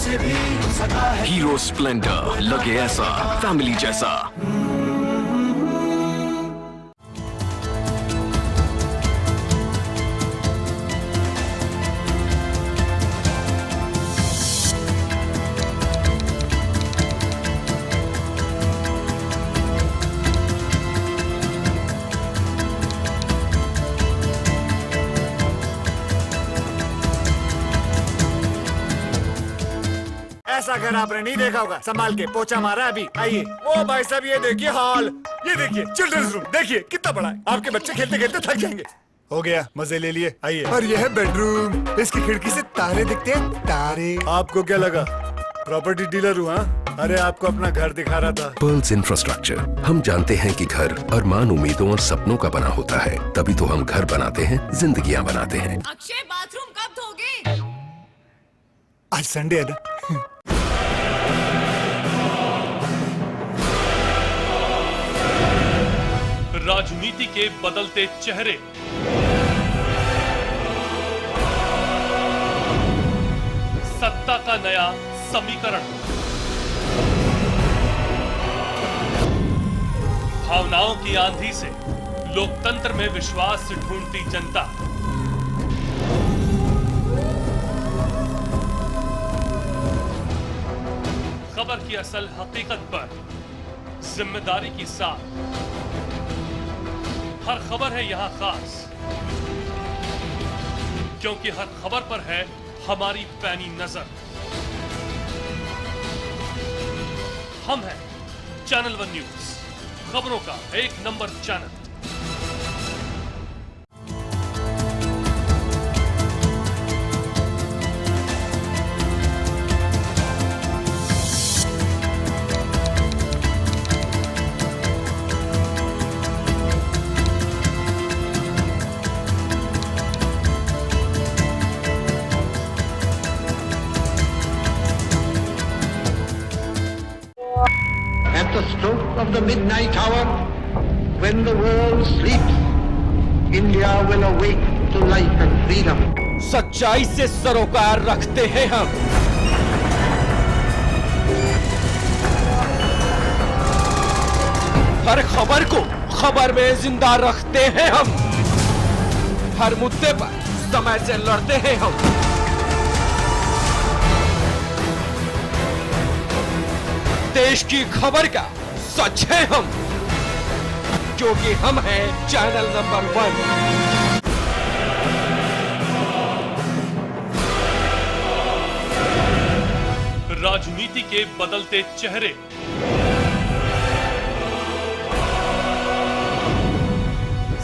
से भी सका है। हीरो स्प्लेंडर, लगे ऐसा फैमिली जैसा। ऐसा घर आपने नहीं देखा होगा। संभाल के पोछा मारा अभी। आइए। ओ भाई साहब, ये देखिए हॉल, ये देखिए चिल्ड्रंस रूम, देखिए कितना बड़ा है। आपके बच्चे खेलते खेलते थक जाएंगे। हो गया, मजे ले लिए। आइए। और यह है बेडरूम, इसकी खिड़की से तारे दिखते हैं, तारे। आपको क्या लगा प्रॉपर्टी डीलर हूँ? अरे आपको अपना घर दिखा रहा था। Pearls infrastructure. हम जानते हैं कि घर अरमान, उम्मीदों और सपनों का बना होता है, तभी तो हम घर बनाते हैं, जिंदगियां बनाते हैं। अक्षय, बाथरूम कब धोगे? आज संडे है ना। राजनीति के बदलते चेहरे, सत्ता का नया समीकरण, भावनाओं की आंधी से लोकतंत्र में विश्वास ढूंढती जनता, खबर की असल हकीकत पर जिम्मेदारी की साथ हर खबर है यहां खास, क्योंकि हर खबर पर है हमारी पैनी नजर। हम हैं चैनल वन न्यूज, खबरों का एक number channel. At the stroke of the midnight hour, when the world sleeps, India will awake to life and freedom. सच्चाई से सरोकार रखते हैं हम। हर खबर को खबर में जिंदा रखते हैं हम। हर मुद्दे पर समय से लड़ते हैं हम। देश की खबर का सच है हम, क्योंकि हम हैं चैनल नंबर 1। राजनीति के बदलते चेहरे,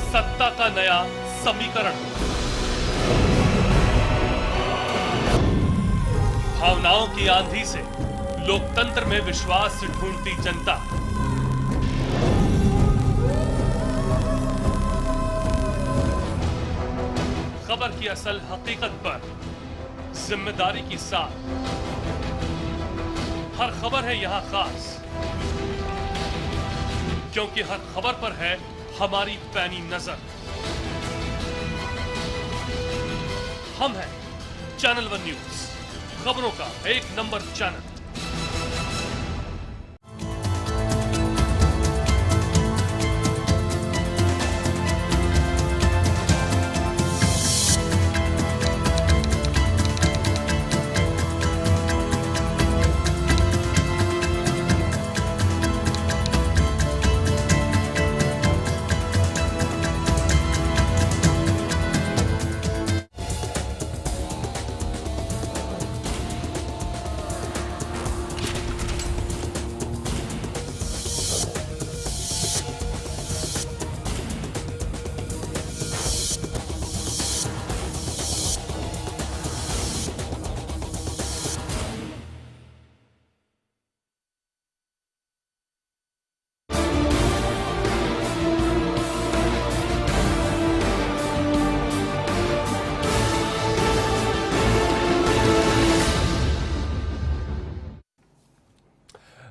सत्ता का नया समीकरण, भावनाओं की आंधी से लोकतंत्र में विश्वास ढूंढती जनता, खबर की असल हकीकत पर जिम्मेदारी की साथ हर खबर है यहां खास, क्योंकि हर खबर पर है हमारी पैनी नजर। हम हैं चैनल वन न्यूज, खबरों का एक नंबर चैनल।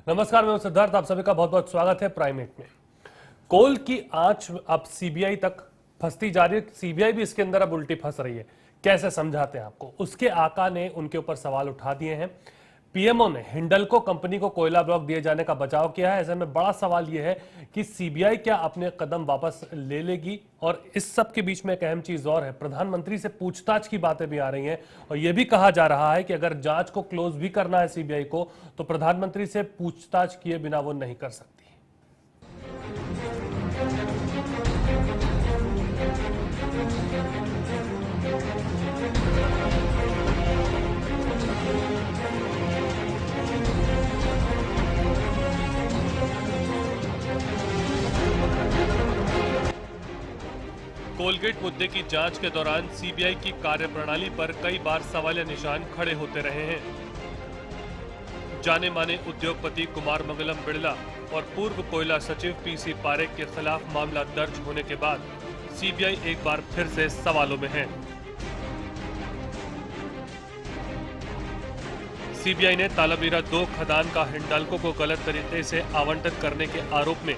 नमस्कार, मैं हूं सिद्धार्थ, आप सभी का बहुत बहुत स्वागत है प्राइमेट में। कोल की आंच अब सीबीआई तक फंसती जा रही है, सीबीआई भी इसके अंदर अब उल्टी फंस रही है। कैसे समझाते हैं आपको? उसके आका ने उनके ऊपर सवाल उठा दिए हैं। पीएमओ ने हिंडल्को कंपनी को कोयला ब्लॉक दिए जाने का बचाव किया है। ऐसे में बड़ा सवाल यह है कि सीबीआई क्या अपने कदम वापस ले लेगी। और इस सब के बीच में एक अहम चीज और है, प्रधानमंत्री से पूछताछ की बातें भी आ रही हैं और यह भी कहा जा रहा है कि अगर जांच को क्लोज भी करना है सीबीआई को, तो प्रधानमंत्री से पूछताछ किए बिना वो नहीं कर सकती। कोलगेट मुद्दे की जांच के दौरान सीबीआई की कार्यप्रणाली पर कई बार सवालिया निशान खड़े होते रहे हैं। जाने माने उद्योगपति कुमार मंगलम बिड़ला और पूर्व कोयला सचिव पीसी पारेख के खिलाफ मामला दर्ज होने के बाद सीबीआई एक बार फिर से सवालों में है। सीबीआई ने तालाबीरा 2 खदान का हिंडाल्को को गलत तरीके से आवंटन करने के आरोप में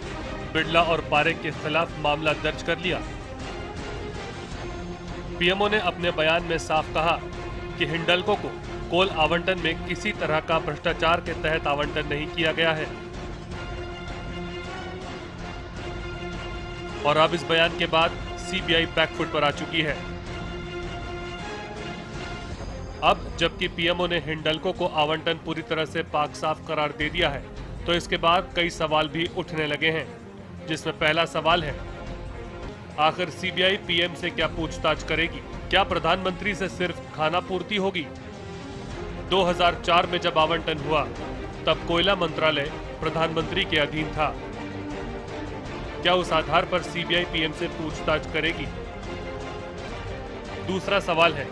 बिड़ला और पारेख के खिलाफ मामला दर्ज कर लिया। पीएमओ ने अपने बयान में साफ कहा कि हिंडल्को को कोल आवंटन में किसी तरह का भ्रष्टाचार के तहत आवंटन नहीं किया गया है। और अब इस बयान के बाद सीबीआई बैकफुट पर आ चुकी है। अब जबकि पीएमओ ने हिंडल्को को आवंटन पूरी तरह से पाक साफ करार दे दिया है, तो इसके बाद कई सवाल भी उठने लगे हैं, जिसमें पहला सवाल है, आखिर सीबीआई पीएम से क्या पूछताछ करेगी? क्या प्रधानमंत्री से सिर्फ खाना पूर्ति होगी? 2004 में जब आवंटन हुआ तब कोयला मंत्रालय प्रधानमंत्री के अधीन था। क्या उस आधार पर सीबीआई पीएम से पूछताछ करेगी? दूसरा सवाल है,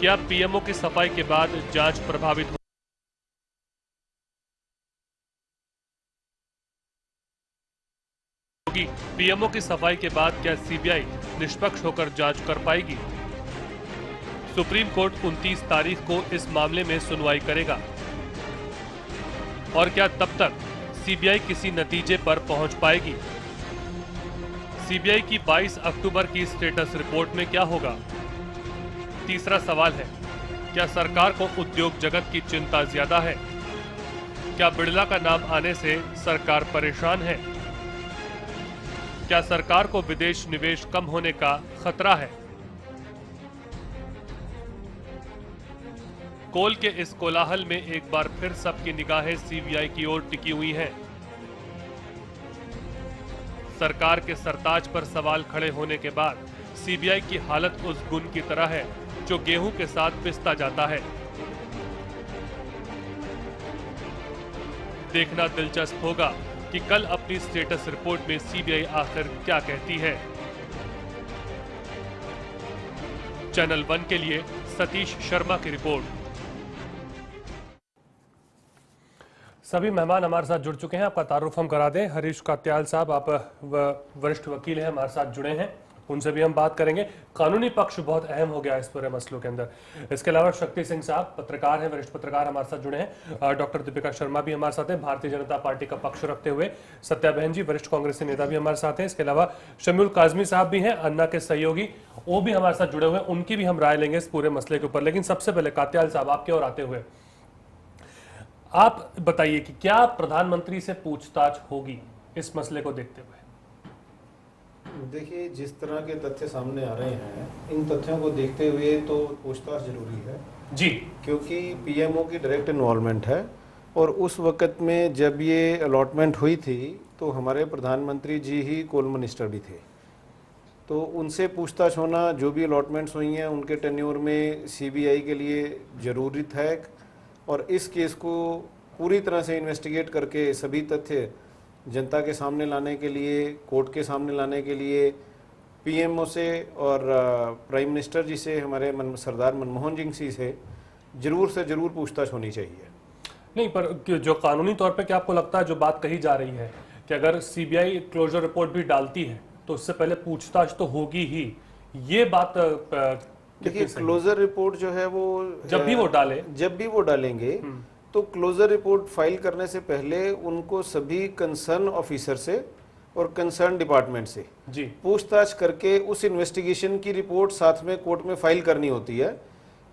क्या पीएमओ की सफाई के बाद जांच प्रभावित होगी? पीएमओ की सफाई के बाद क्या सीबीआई निष्पक्ष होकर जांच कर पाएगी? सुप्रीम कोर्ट 29 तारीख को इस मामले में सुनवाई करेगा। और क्या तब तक सीबीआई किसी नतीजे पर पहुंच पाएगी? सीबीआई की 22 अक्टूबर की स्टेटस रिपोर्ट में क्या होगा? तीसरा सवाल है, क्या सरकार को उद्योग जगत की चिंता ज्यादा है? क्या बिड़ला का नाम आने से सरकार परेशान है? क्या सरकार को विदेश निवेश कम होने का खतरा है? कोल के इस कोलाहल में एक बार फिर सबकी निगाहें सीबीआई की ओर टिकी हुई हैं। सरकार के सरताज पर सवाल खड़े होने के बाद सीबीआई की हालत उस गुण की तरह है जो गेहूं के साथ पिसता जाता है। देखना दिलचस्प होगा कि कल अपनी स्टेटस रिपोर्ट में सीबीआई आखिर क्या कहती है। चैनल 1 के लिए सतीश शर्मा की रिपोर्ट। सभी मेहमान हमारे साथ जुड़ चुके हैं, आपका तारुफ हम करा दें। हरीश कात्याल साहब, आप वरिष्ठ वकील हैं, हमारे साथ जुड़े हैं, उनसे भी हम बात करेंगे। कानूनी पक्ष बहुत अहम हो गया इस पूरे मसलों के अंदर। इसके अलावा शक्ति सिंह साहब पत्रकार हैं, वरिष्ठ पत्रकार, हमारे साथ जुड़े हैं। डॉक्टर दीपिका शर्मा भी हमारे साथ हैं, भारतीय जनता पार्टी का पक्ष रखते हुए। सत्या बहन जी, वरिष्ठ कांग्रेसी नेता, भी हमारे साथ हैं। इसके अलावा शमीउल काजमी साहब भी हैं, अन्ना के सहयोगी, वो भी हमारे साथ जुड़े हुए हैं। उनकी भी हम राय लेंगे इस पूरे मसले के ऊपर। लेकिन सबसे पहले कात्याल साहब, आपके ओर आते हुए आप बताइए कि क्या प्रधानमंत्री से पूछताछ होगी इस मसले को देखते हुए? देखिए, जिस तरह के तथ्य सामने आ रहे हैं, इन तथ्यों को देखते हुए तो पूछताछ जरूरी है जी, क्योंकि पीएमओ की डायरेक्ट इन्वॉल्वमेंट है। और उस वक्त में जब ये अलॉटमेंट हुई थी तो हमारे प्रधानमंत्री जी ही कोल मिनिस्टर भी थे, तो उनसे पूछताछ होना, जो भी अलॉटमेंट्स हुई हैं उनके टेन्योर में, सीबीआई के लिए ज़रूरी है। और इस केस को पूरी तरह से इन्वेस्टिगेट करके सभी तथ्य जनता के सामने लाने के लिए, कोर्ट के सामने लाने के लिए पीएमओ से और प्राइम मिनिस्टर जी से, हमारे सरदार मनमोहन सिंह जी से ज़रूर पूछताछ होनी चाहिए। नहीं, पर जो कानूनी तौर पे क्या आपको लगता है, जो बात कही जा रही है कि अगर सीबीआई क्लोजर रिपोर्ट भी डालती है तो उससे पहले पूछताछ तो होगी ही, ये बात देखिए, क्लोजर रिपोर्ट जो है वो जब भी वो डालेंगे तो क्लोजर रिपोर्ट फाइल करने से पहले उनको सभी कंसर्न ऑफिसर से और कंसर्न डिपार्टमेंट से जी पूछताछ करके उस इन्वेस्टिगेशन की रिपोर्ट साथ में कोर्ट में फाइल करनी होती है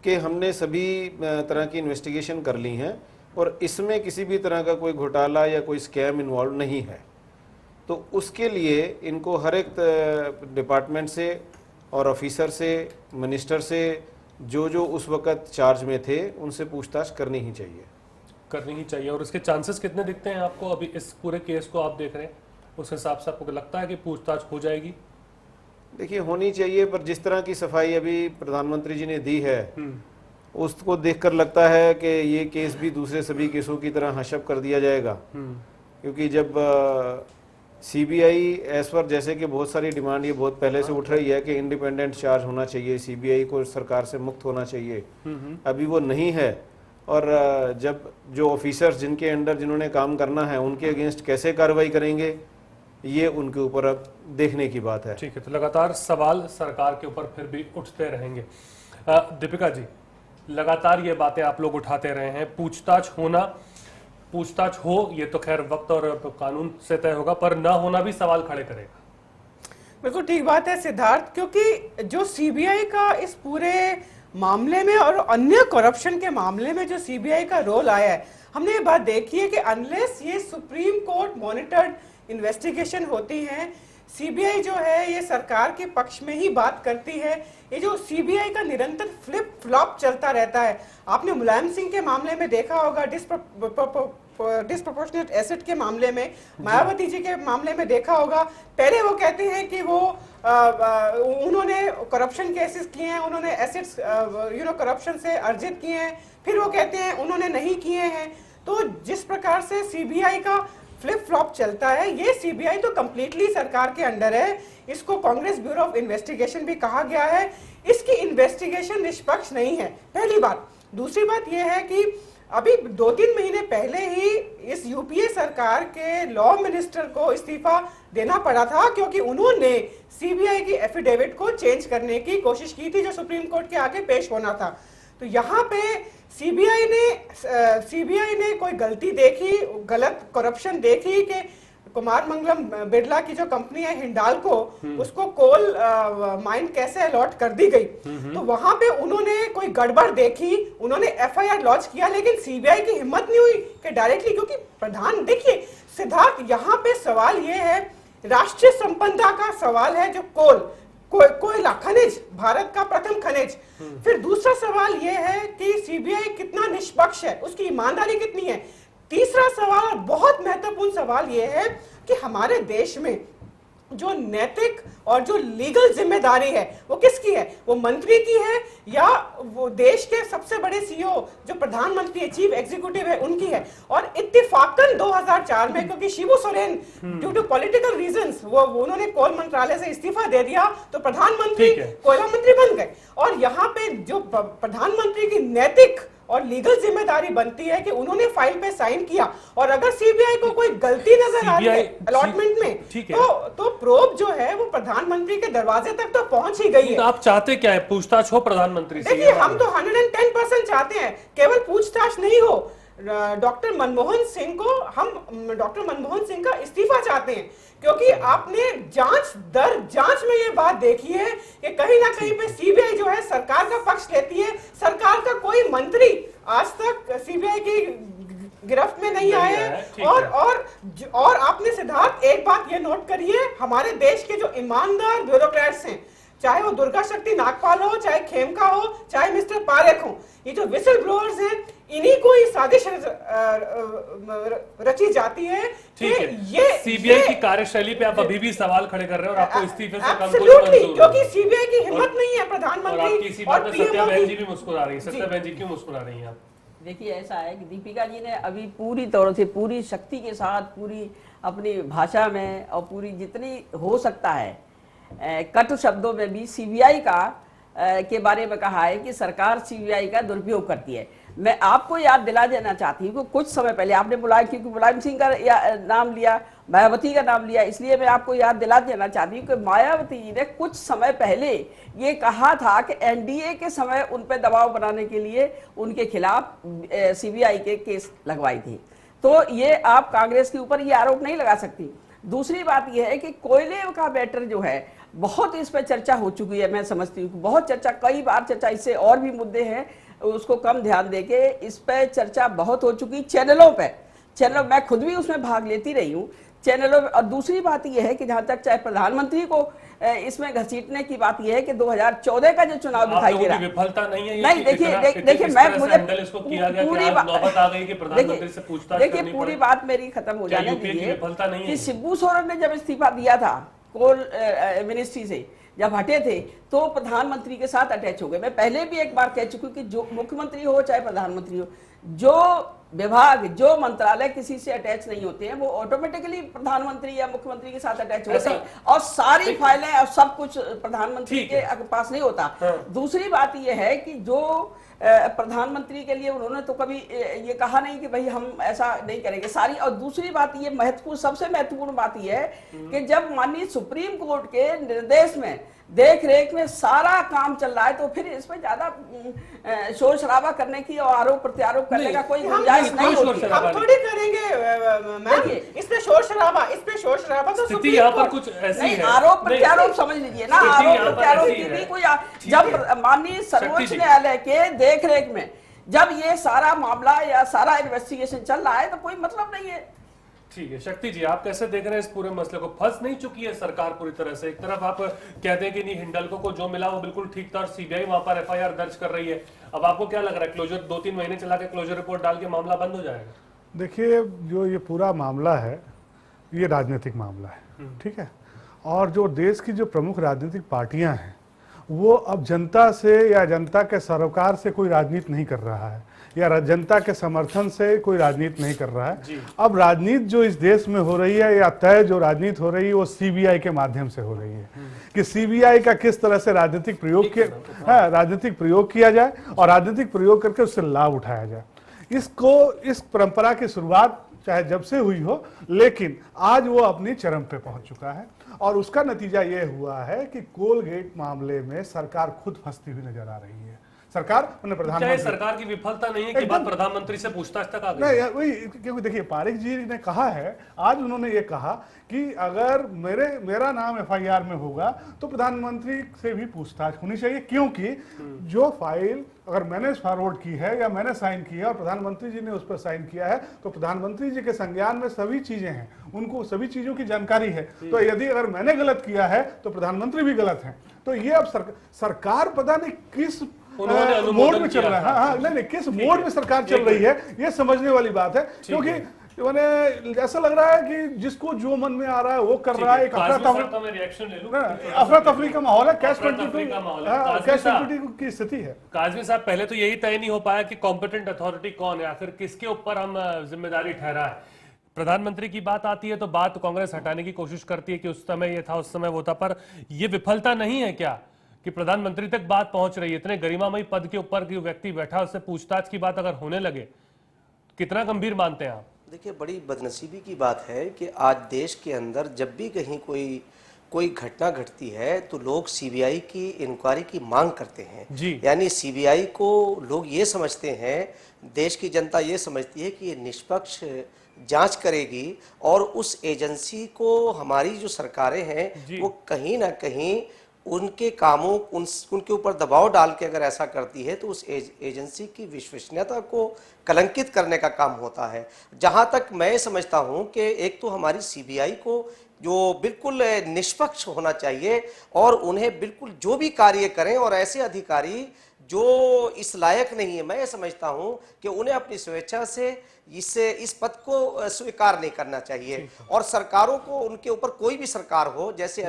कि हमने सभी तरह की इन्वेस्टिगेशन कर ली है, और इसमें किसी भी तरह का कोई घोटाला या कोई स्कैम इन्वॉल्व नहीं है। तो उसके लिए इनको हर एक डिपार्टमेंट से और ऑफिसर से, मिनिस्टर से, जो उस वक्त चार्ज में थे, उनसे पूछताछ करनी ही चाहिए। और इसके चांसेस कितने दिखते हैं आपको? अभी इस पूरे केस को आप देख रहे हैं, उस हिसाब से आपको लगता है कि पूछताछ हो जाएगी? देखिए, होनी चाहिए, पर जिस तरह की सफाई अभी प्रधानमंत्री जी ने दी है उसको देखकर लगता है कि ये केस भी दूसरे सभी केसों की तरह हशप कर दिया जाएगा। क्योंकि जब सीबीआई एज पर, जैसे कि बहुत सारी डिमांड ये बहुत पहले से उठ रही है कि इंडिपेंडेंट चार्ज होना चाहिए, सीबीआई को सरकार से मुक्त होना चाहिए, अभी वो नहीं है। और जब जो ऑफिसर्स जिनके अंडर जिन्होंने काम करना है उनके अगेंस्ट कैसे कार्रवाई करेंगे, ये उनके ऊपर अब देखने की बात है। ठीक है, तो लगातार सवाल सरकार के ऊपर फिर भी उठते रहेंगे। दीपिका जी, लगातार ये बातें आप लोग उठाते रहे हैं, पूछताछ हो, ये तो खैर वक्त और कानून से तय होगा, पर ना होना भी सवाल खड़े करेगा। बिल्कुल ठीक बात है सिद्धार्थ, क्योंकि जो सीबीआई का इस पूरे मामले में और अन्य करप्शन के मामले में जो सीबीआई का रोल आया है, हमने ये बात देखी है कि अनलेस ये सुप्रीम कोर्ट मॉनिटर्ड इन्वेस्टिगेशन होती है, सीबीआई जो है ये सरकार के पक्ष में ही बात करती है। ये जो सीबीआई का निरंतर फ्लिप फ्लॉप चलता रहता है, आपने मुलायम सिंह के मामले में देखा होगा, डिस्प्रोपोर्शनेट एसेट के मामले में, मायावती जी के मामले में देखा होगा। पहले वो कहते हैं कि वो उन्होंने करप्शन केसेस किए हैं, उन्होंने एसेट्स करप्शन से अर्जित किए हैं, फिर वो कहते हैं उन्होंने नहीं किए हैं। तो जिस प्रकार से सीबीआई का फ्लिप फ्लॉप चलता है, ये सीबीआई तो कंप्लीटली सरकार के अंडर है, इसको कांग्रेस ब्यूरो ऑफ इन्वेस्टिगेशन भी कहा गया है। इसकी इन्वेस्टिगेशन निष्पक्ष नहीं है, पहली बात। दूसरी बात यह है कि अभी 2-3 महीने पहले ही इस यूपीए सरकार के लॉ मिनिस्टर को इस्तीफा देना पड़ा था, क्योंकि उन्होंने सीबीआई की एफिडेविट को चेंज करने की कोशिश की थी जो सुप्रीम कोर्ट के आगे पेश होना था। तो यहाँ पे सीबीआई ने कोई गलती देखी, गलत करप्शन देखी कि कुमार मंगलम बिरला की जो कंपनी है हिंडाल्को, उसको कोल माइन कैसे अलॉट कर दी गई, तो वहां पे उन्होंने कोई गड़बड़ देखी, उन्होंने एफआईआर लॉन्च किया, लेकिन सीबीआई की हिम्मत नहीं हुई कि डायरेक्टली, क्योंकि प्रधान, देखिए सिद्धार्थ, यहाँ पे सवाल ये है, राष्ट्रीय संपदा का सवाल है, जो कोयला खनिज, भारत का प्रथम खनिज। फिर दूसरा सवाल यह है कि सीबीआई कितना निष्पक्ष है, उसकी ईमानदारी कितनी है। तीसरा सवाल, बहुत महत्वपूर्ण सवाल यह है कि हमारे देश में जो नैतिक और जो लीगल जिम्मेदारी है वो किसकी है? वो मंत्री की है या वो देश के सबसे बड़े सीईओ जो प्रधानमंत्री चीफ एग्जीक्यूटिव है उनकी है? और इत्तेफाकन 2004 में, क्योंकि Shibu Soren due to political reasons वो उन्होंने कोल मंत्रालय से इस्तीफा दे दिया, तो प्रधानमंत्री कोयला मंत्री बन गए। और यहाँ पे जो प्रधानमंत्री की नैतिक और लीगल जिम्मेदारी बनती है कि उन्होंने फाइल पे साइन किया, और अगर सीबीआई को कोई गलती नजर आ रही है अलॉटमेंट में, तो प्रोब जो है वो प्रधानमंत्री के दरवाजे तक तो पहुंच ही गई है। तो आप चाहते क्या है? पूछताछ हो प्रधानमंत्री से? देखिए, हम तो 110% चाहते हैं, केवल पूछताछ नहीं हो। डॉक्टर मनमोहन सिंह को, हम डॉक्टर मनमोहन सिंह का इस्तीफा चाहते हैं, क्योंकि आपने जांच दर जांच में ये बात देखी है कि कहीं ना कहीं पे सीबीआई जो है सरकार का पक्ष लेती है। सरकार का कोई मंत्री आज तक सीबीआई की गिरफ्त में नहीं आए। और आपने सिद्धार्थ एक बात ये नोट करिए, हमारे देश के जो ईमानदार ब्यूरोक्रेट्स हैं, चाहे वो दुर्गा शक्ति नागपाल हो, चाहे खेमका हो, चाहे मिस्टर पारेख हो, ये जो विसल ब्लोअर्स हैं, इन्हीं को ही साजिश रची जाती है। ठीक है, ये सीबीआई की कार्यशैली पे आप अभी भी सवाल खड़े कर रहे हैं और आपको इस्तीफे से कम कुछ मंजूर नहीं, क्योंकि सीबीआई की हिम्मत नहीं है प्रधानमंत्री। और सत्या बहन जी भी मुस्कुरा रही है। सत्या बहन जी क्यों मुस्कुरा रही हैं आप? देखिए, ऐसा है कि दीपिका जी ने अभी पूरी तौर से, पूरी शक्ति के साथ, पूरी अपनी भाषा में और पूरी जितनी हो सकता है कटु शब्दों में भी सीबीआई का के बारे में कहा है कि सरकार सीबीआई का दुरुपयोग करती है। मैं आपको याद दिला देना चाहती हूँ कि कुछ समय पहले आपने क्योंकि मुलायम सिंह का नाम लिया, मायावती का नाम लिया, इसलिए मैं आपको याद दिला देना चाहती हूँ कि मायावती जी ने कुछ समय पहले ये कहा था कि एनडीए के समय उन पर दबाव बनाने के लिए उनके खिलाफ सीबीआई के केस लगवाई थी। तो ये आप कांग्रेस के ऊपर ये आरोप नहीं लगा सकती। दूसरी बात यह है कि कोयले का मैटर जो है बहुत इस पर चर्चा हो चुकी है। मैं समझती हूँ बहुत चर्चा, कई बार चर्चा, इससे और भी मुद्दे हैं उसको कम ध्यान देके इस पे चर्चा बहुत हो चुकी चैनलों पे। चैनल मैं खुद भी उसमें भाग लेती रही हूँ चैनलों। और दूसरी बात यह है कि जहां तक चाहे प्रधानमंत्री को इसमें घसीटने की बात यह है कि 2014 का जो चुनाव दिखाई दे रहा है, विफलता नहीं है। नहीं देखिए मैं मुझे पूरी बात देखिए पूरी बात मेरी खत्म हो जाने दीजिए कि शिबू सोरेन ने जब इस्तीफा दिया था कोल मिनिस्ट्री से, जब हटे थे तो प्रधानमंत्री के साथ अटैच हो गए। मैं पहले भी एक बार कह चुकी हूं कि जो मुख्यमंत्री हो चाहे प्रधानमंत्री हो, जो विभाग जो मंत्रालय किसी से अटैच नहीं होते हैं वो ऑटोमेटिकली प्रधानमंत्री या मुख्यमंत्री के साथ अटैच होते हैं और सारी फाइलें और सब कुछ प्रधानमंत्री के पास नहीं होता। दूसरी बात यह है कि जो प्रधानमंत्री के लिए उन्होंने तो कभी ये कहा नहीं कि भाई हम ऐसा नहीं करेंगे सारी। और दूसरी बात ये महत्वपूर्ण, सबसे महत्वपूर्ण बात ये है कि जब माननीय सुप्रीम कोर्ट के निर्देश में देख रेख में सारा काम चल रहा है तो फिर इसमें ज्यादा शोर शराबा करने की और आरोप प्रत्यारोप करने का कोई गुंजाइश नहीं होती। हम थोड़ी करेंगे इस पे शोर शराबा तो स्थिति यहाँ पर कुछ ऐसी है। आरोप प्रत्यारोप समझ लीजिए ना, आरोप प्रत्यारोप की भी कोई जब माननीय सर्वोच्च न्यायालय के देख रेख में जब ये सारा मामला या सारा इन्वेस्टिगेशन चल रहा है तो कोई मतलब नहीं है। ठीक है शक्ति जी, आप कैसे देख रहे हैं इस पूरे मसले को? फंस नहीं चुकी है सरकार पूरी तरह से? एक तरफ आप कहते हैं कि नहीं हिंडाल्को को जो मिला वो बिल्कुल ठीक था और सीबीआई वहां पर एफआईआर दर्ज कर रही है। अब आपको क्या लग रहा है क्लोजर 2-3 महीने चला के क्लोजर रिपोर्ट डाल के मामला बंद हो जाएगा? देखिए जो ये पूरा मामला है ये राजनीतिक मामला है, ठीक है। और जो देश की जो प्रमुख राजनीतिक पार्टियां हैं वो अब जनता से या जनता के सरोकार से कोई राजनीति नहीं कर रहा है या जनता के समर्थन से कोई राजनीति नहीं कर रहा है। अब राजनीति जो इस देश में हो रही है या तय जो राजनीति हो रही है वो सीबीआई के माध्यम से हो रही है कि सीबीआई का किस तरह से राजनीतिक प्रयोग किया जाए और राजनीतिक प्रयोग करके उससे लाभ उठाया जाए। इस परंपरा की शुरुआत चाहे जब से हुई हो, लेकिन आज वो अपनी चरम पे पहुंच चुका है और उसका नतीजा ये हुआ है कि कोलगेट मामले में सरकार खुद फंसती हुई नजर आ रही है। सरकार प्रधानमंत्री, सरकार की विफलता नहीं है कि बात प्रधानमंत्री से पूछताछ तक आ गई। नहीं वही, क्योंकि देखिए पारिक जी ने कहा है, आज उन्होंने ये कहा कि अगर मेरा नाम एफआईआर में होगा तो प्रधानमंत्री से भी पूछताछ होनी चाहिए, क्योंकि जो फाइल अगर मैंने फॉरवर्ड की है या मैंने साइन किया और प्रधानमंत्री जी ने उस पर साइन किया है तो प्रधानमंत्री जी के संज्ञान में सभी चीजें हैं, उनको सभी चीजों की जानकारी है। तो यदि अगर मैंने गलत किया है तो प्रधानमंत्री भी गलत है। तो ये अब सरकार पता नहीं किस मोड में चल रहा है। हाँ नहीं किस मोड में सरकार चल रही है ये समझने वाली बात है, क्योंकि मैंने ऐसा लग रहा है कि जिसको जो मन में आ रहा है वो कर रहा है। अफरा तफरी का माहौल है, कैश 22 की स्थिति है। काजमी साहब, पहले तो यही तय नहीं हो पाया कि कॉम्पिटेंट अथॉरिटी कौन है, आखिर किसके ऊपर हम जिम्मेदारी ठहरा है। प्रधानमंत्री की बात आती है तो बात कांग्रेस हटाने की कोशिश करती है कि उस समय ये था, उस समय वो था, पर ये विफलता नहीं है क्या कि प्रधानमंत्री तक बात पहुंच रही है? इतने गरिमामयी पद के ऊपर जो व्यक्ति बैठा उससे पूछताछ की बात अगर होने लगे, कितना गंभीर मानते हैं आप? देखिए बड़ी बदनसीबी की बात है कि आज देश के अंदर जब भी कहीं कोई घटना घटती है तो लोग सीबीआई की इंक्वायरी की मांग करते हैं। यानी सीबीआई को लोग ये समझते हैं, देश की जनता ये समझती है कि ये निष्पक्ष जांच करेगी और उस एजेंसी को हमारी जो सरकारें हैं वो कहीं ना कहीं उनके कामों उनके ऊपर दबाव डाल के अगर ऐसा करती है तो उस एजेंसी की विश्वसनीयता को कलंकित करने का काम होता है। जहां तक मैं समझता हूं कि एक तो हमारी सीबीआई को जो बिल्कुल निष्पक्ष होना चाहिए और उन्हें बिल्कुल जो भी कार्य करें, और ऐसे अधिकारी जो इस लायक नहीं है, मैं समझता हूं कि उन्हें अपनी स्वेच्छा से इस पद को स्वीकार नहीं करना चाहिए। और सरकारों को, उनके ऊपर कोई भी सरकार हो, जैसे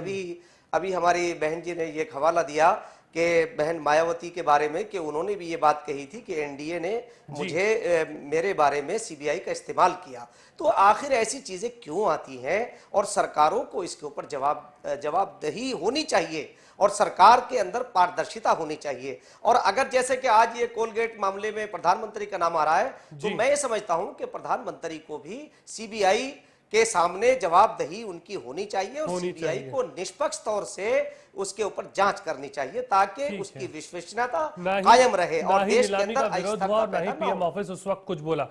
अभी हमारी बहन जी ने ये हवाला दिया कि बहन मायावती के बारे में कि उन्होंने भी ये बात कही थी कि एनडीए ने मेरे बारे में सीबीआई का इस्तेमाल किया। तो आखिर ऐसी चीजें क्यों आती हैं? और सरकारों को इसके ऊपर जवाबदेही होनी चाहिए और सरकार के अंदर पारदर्शिता होनी चाहिए। और अगर जैसे कि आज ये कोलगेट मामले में प्रधानमंत्री का नाम आ रहा है तो मैं ये समझता हूं कि प्रधानमंत्री को भी सीबीआई के सामने जवाबदेही उनकी होनी चाहिए और सीबीआई को निष्पक्ष तौर से उसके ऊपर जांच करनी चाहिए ताकि उसकी विश्वसनीयता कायम रहे और देश के अंदर अस्थायित्व पैदा ना हो। पीएम ऑफिस उस वक्त कुछ बोला।